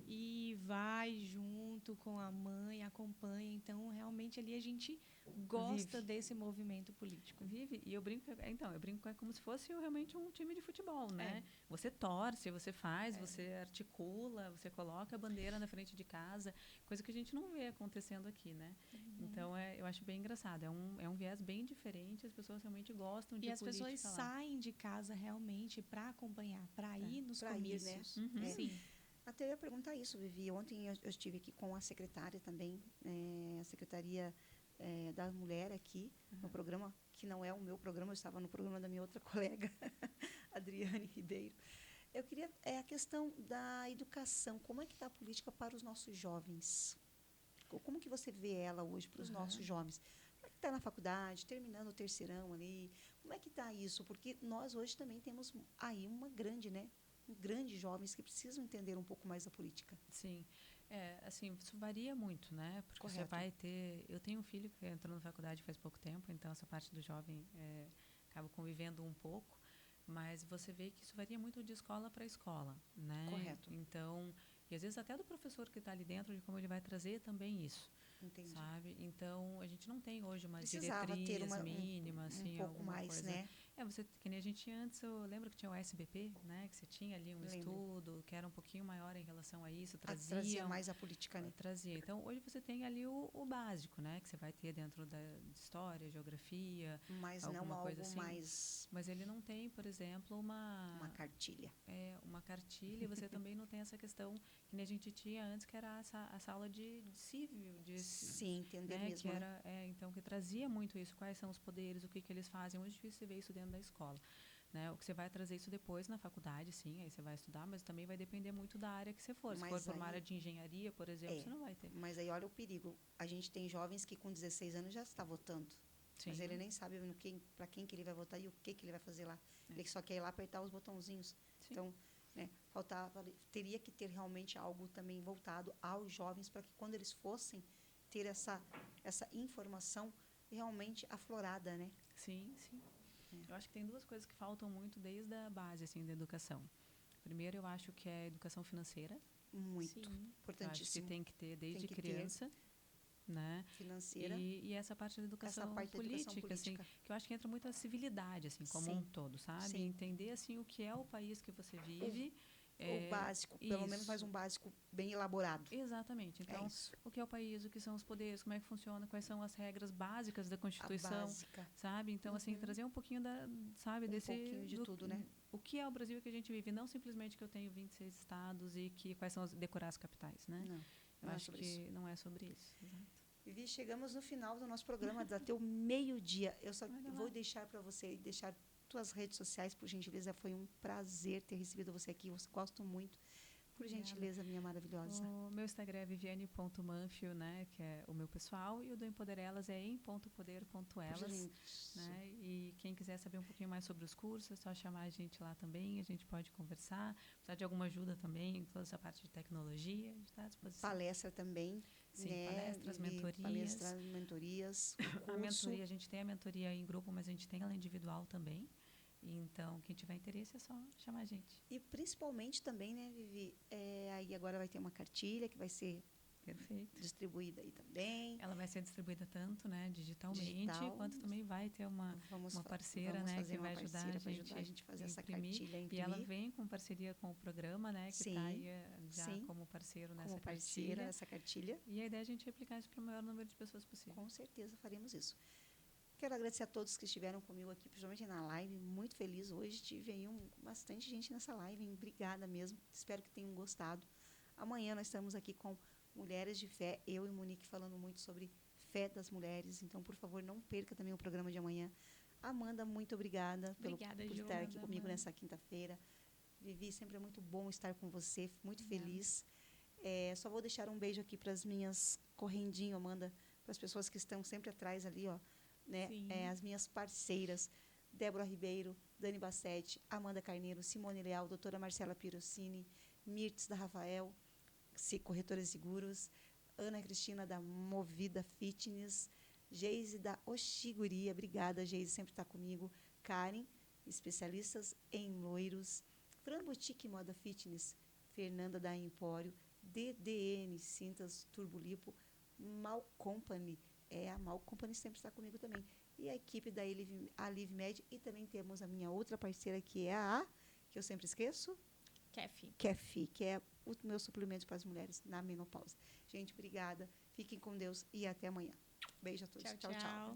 [SPEAKER 3] e vai junto com a mãe, acompanha. Então, realmente ali a gente gosta desse movimento político.
[SPEAKER 2] Vive. E eu brinco que é como se fosse realmente um time de futebol, né? Você torce, você faz, você articula, você coloca a bandeira na frente de casa, coisa que a gente não vê acontecendo aqui, né? Então, eu acho bem engraçado. É um viés bem diferente, as pessoas realmente gostam de política.
[SPEAKER 3] E as pessoas saem de casa realmente para acompanhar, para ir nos comícios.
[SPEAKER 1] Né?
[SPEAKER 3] Sim.
[SPEAKER 1] Até eu ia perguntar isso, Vivi. Ontem eu estive aqui com a secretária também, a Secretaria da Mulher aqui, no programa, que não é o meu programa, eu estava no programa da minha outra colega, Adriane Ribeiro. Eu queria a questão da educação. Como é que está a política para os nossos jovens? Como que você vê ela hoje para os nossos jovens? Como é que está na faculdade, terminando o terceirão ali? Como é que está isso? Porque nós hoje também temos aí grandes jovens que precisam entender um pouco mais da política.
[SPEAKER 2] Sim. Assim, isso varia muito, né? Porque
[SPEAKER 1] Correto.
[SPEAKER 2] você vai ter... Eu tenho um filho que entrou na faculdade faz pouco tempo, então essa parte do jovem acaba convivendo um pouco. Mas você vê que isso varia muito de escola para escola, né?
[SPEAKER 1] Correto.
[SPEAKER 2] Então, e às vezes até do professor que está ali dentro, de como ele vai trazer também isso.
[SPEAKER 1] Entendi.
[SPEAKER 2] Sabe? Então, a gente não tem hoje uma
[SPEAKER 1] Precisava
[SPEAKER 2] diretriz
[SPEAKER 1] ter
[SPEAKER 2] mínima, assim,
[SPEAKER 1] um pouco mais,
[SPEAKER 2] coisa.
[SPEAKER 1] né?
[SPEAKER 2] Que nem a gente tinha antes, eu lembro que tinha o SBP, né? Que você tinha ali um estudo que era um pouquinho maior em relação a isso,
[SPEAKER 1] trazia mais a política, né?
[SPEAKER 2] Trazia. Então, hoje você tem ali o básico, né? Que você vai ter dentro de história, geografia,
[SPEAKER 1] mas
[SPEAKER 2] alguma
[SPEAKER 1] não
[SPEAKER 2] coisa
[SPEAKER 1] algo
[SPEAKER 2] assim.
[SPEAKER 1] Mais...
[SPEAKER 2] Mas ele não tem, por exemplo, uma
[SPEAKER 1] cartilha.
[SPEAKER 2] Uma cartilha, e você também não tem essa questão que nem a gente tinha antes, que era essa aula de civil.
[SPEAKER 1] Sim, entender mesmo.
[SPEAKER 2] Que era, então, que trazia muito isso, quais são os poderes, o que eles fazem. É muito difícil você ver isso dentro da escola. Né? O que você vai trazer isso depois na faculdade, sim, aí você vai estudar, mas também vai depender muito da área que você for. Se for uma área de engenharia, por exemplo, você não vai ter.
[SPEAKER 1] Mas aí olha o perigo. A gente tem jovens que com 16 anos já está votando. Sim. Mas ele nem sabe para quem que ele vai votar e o que ele vai fazer lá. Ele só quer ir lá apertar os botãozinhos. Sim. Então, né, teria que ter realmente algo também voltado aos jovens para que quando eles fossem ter essa informação realmente aflorada, né?
[SPEAKER 2] Sim, sim. Eu acho que tem duas coisas que faltam muito desde a base, assim, da educação. Primeiro, eu acho que é a educação financeira.
[SPEAKER 1] Muito importantíssimo.
[SPEAKER 2] Eu acho que tem que ter desde criança. Né?
[SPEAKER 1] Financeira.
[SPEAKER 2] E essa parte da educação política, assim, que eu acho que entra muito a civilidade, assim, como um todo, sabe?
[SPEAKER 1] Sim.
[SPEAKER 2] Entender, assim, o que é o país que você vive
[SPEAKER 1] O básico, pelo menos mais um básico bem elaborado.
[SPEAKER 2] Exatamente. Então, o que é o país, o que são os poderes, como é que funciona, quais são as regras básicas da Constituição, sabe? Então, assim, trazer um pouquinho desse...
[SPEAKER 1] pouquinho de tudo, né?
[SPEAKER 2] O que é o Brasil que a gente vive, não simplesmente que eu tenho 26 estados e quais são decorar as capitais, né? Eu acho que não é sobre isso. Exato.
[SPEAKER 1] Vivi, chegamos no final do nosso programa, até o meio-dia. Eu só vou deixar para você, deixar tuas redes sociais, por gentileza. Foi um prazer ter recebido você aqui. Eu gosto muito. Por gentileza, minha maravilhosa.
[SPEAKER 2] O meu Instagram é viviane.manfio, né, que é o meu pessoal, e o do Empoderelas é em.poder.elas. Né? E quem quiser saber um pouquinho mais sobre os cursos, é só chamar a gente lá também, a gente pode conversar. Precisar de alguma ajuda também, em toda essa parte de tecnologia, a gente está à disposição.
[SPEAKER 1] Palestra também.
[SPEAKER 2] Sim, né?
[SPEAKER 1] Palestras, mentorias.
[SPEAKER 2] A mentoria, a gente tem a mentoria em grupo, mas a gente tem ela individual também. Então, quem tiver interesse é só chamar a gente.
[SPEAKER 1] E principalmente também, né, Vivi, aí agora vai ter uma cartilha que vai ser distribuída aí também.
[SPEAKER 2] Ela vai ser distribuída tanto, né, digitalmente, quanto também vai ter uma parceira, né, que vai ajudar a gente
[SPEAKER 1] a fazer essa cartilha.
[SPEAKER 2] E ela vem com parceria com o programa, né, que está aí já como parceiro nessa
[SPEAKER 1] cartilha.
[SPEAKER 2] E a ideia é a gente replicar isso para o maior número de pessoas possível.
[SPEAKER 1] Com certeza faremos isso. Quero agradecer a todos que estiveram comigo aqui, principalmente na live. Muito feliz hoje. Tive aí bastante gente nessa live. Hein? Obrigada mesmo. Espero que tenham gostado. Amanhã nós estamos aqui com Mulheres de Fé. Eu e Monique falando muito sobre fé das mulheres. Então, por favor, não perca também o programa de amanhã. Amanda, muito obrigada por estar aqui comigo nessa quinta-feira. Vivi, sempre é muito bom estar com você. Muito feliz. Só vou deixar um beijo aqui para as minhas correndinho, Amanda, para as pessoas que estão sempre atrás ali, ó. Né? As minhas parceiras, Débora Ribeiro, Dani Bassetti, Amanda Carneiro, Simone Leal, doutora Marcela Pirocini, Mirtz da Rafael, corretora de seguros, Ana Cristina da Movida Fitness, Geise da Oxiguria, obrigada, Geise, sempre está comigo, Karen, especialistas em loiros, Fran Boutique Moda Fitness, Fernanda da Empório, DDN Cintas Turbulipo, Mal Company, a Mal Company sempre está comigo também. E a equipe da Alive Med. E também temos a minha outra parceira, que é que eu sempre esqueço. Kefi, que é o meu suplemento para as mulheres na menopausa. Gente, obrigada. Fiquem com Deus e até amanhã. Beijo a todos.
[SPEAKER 3] Tchau.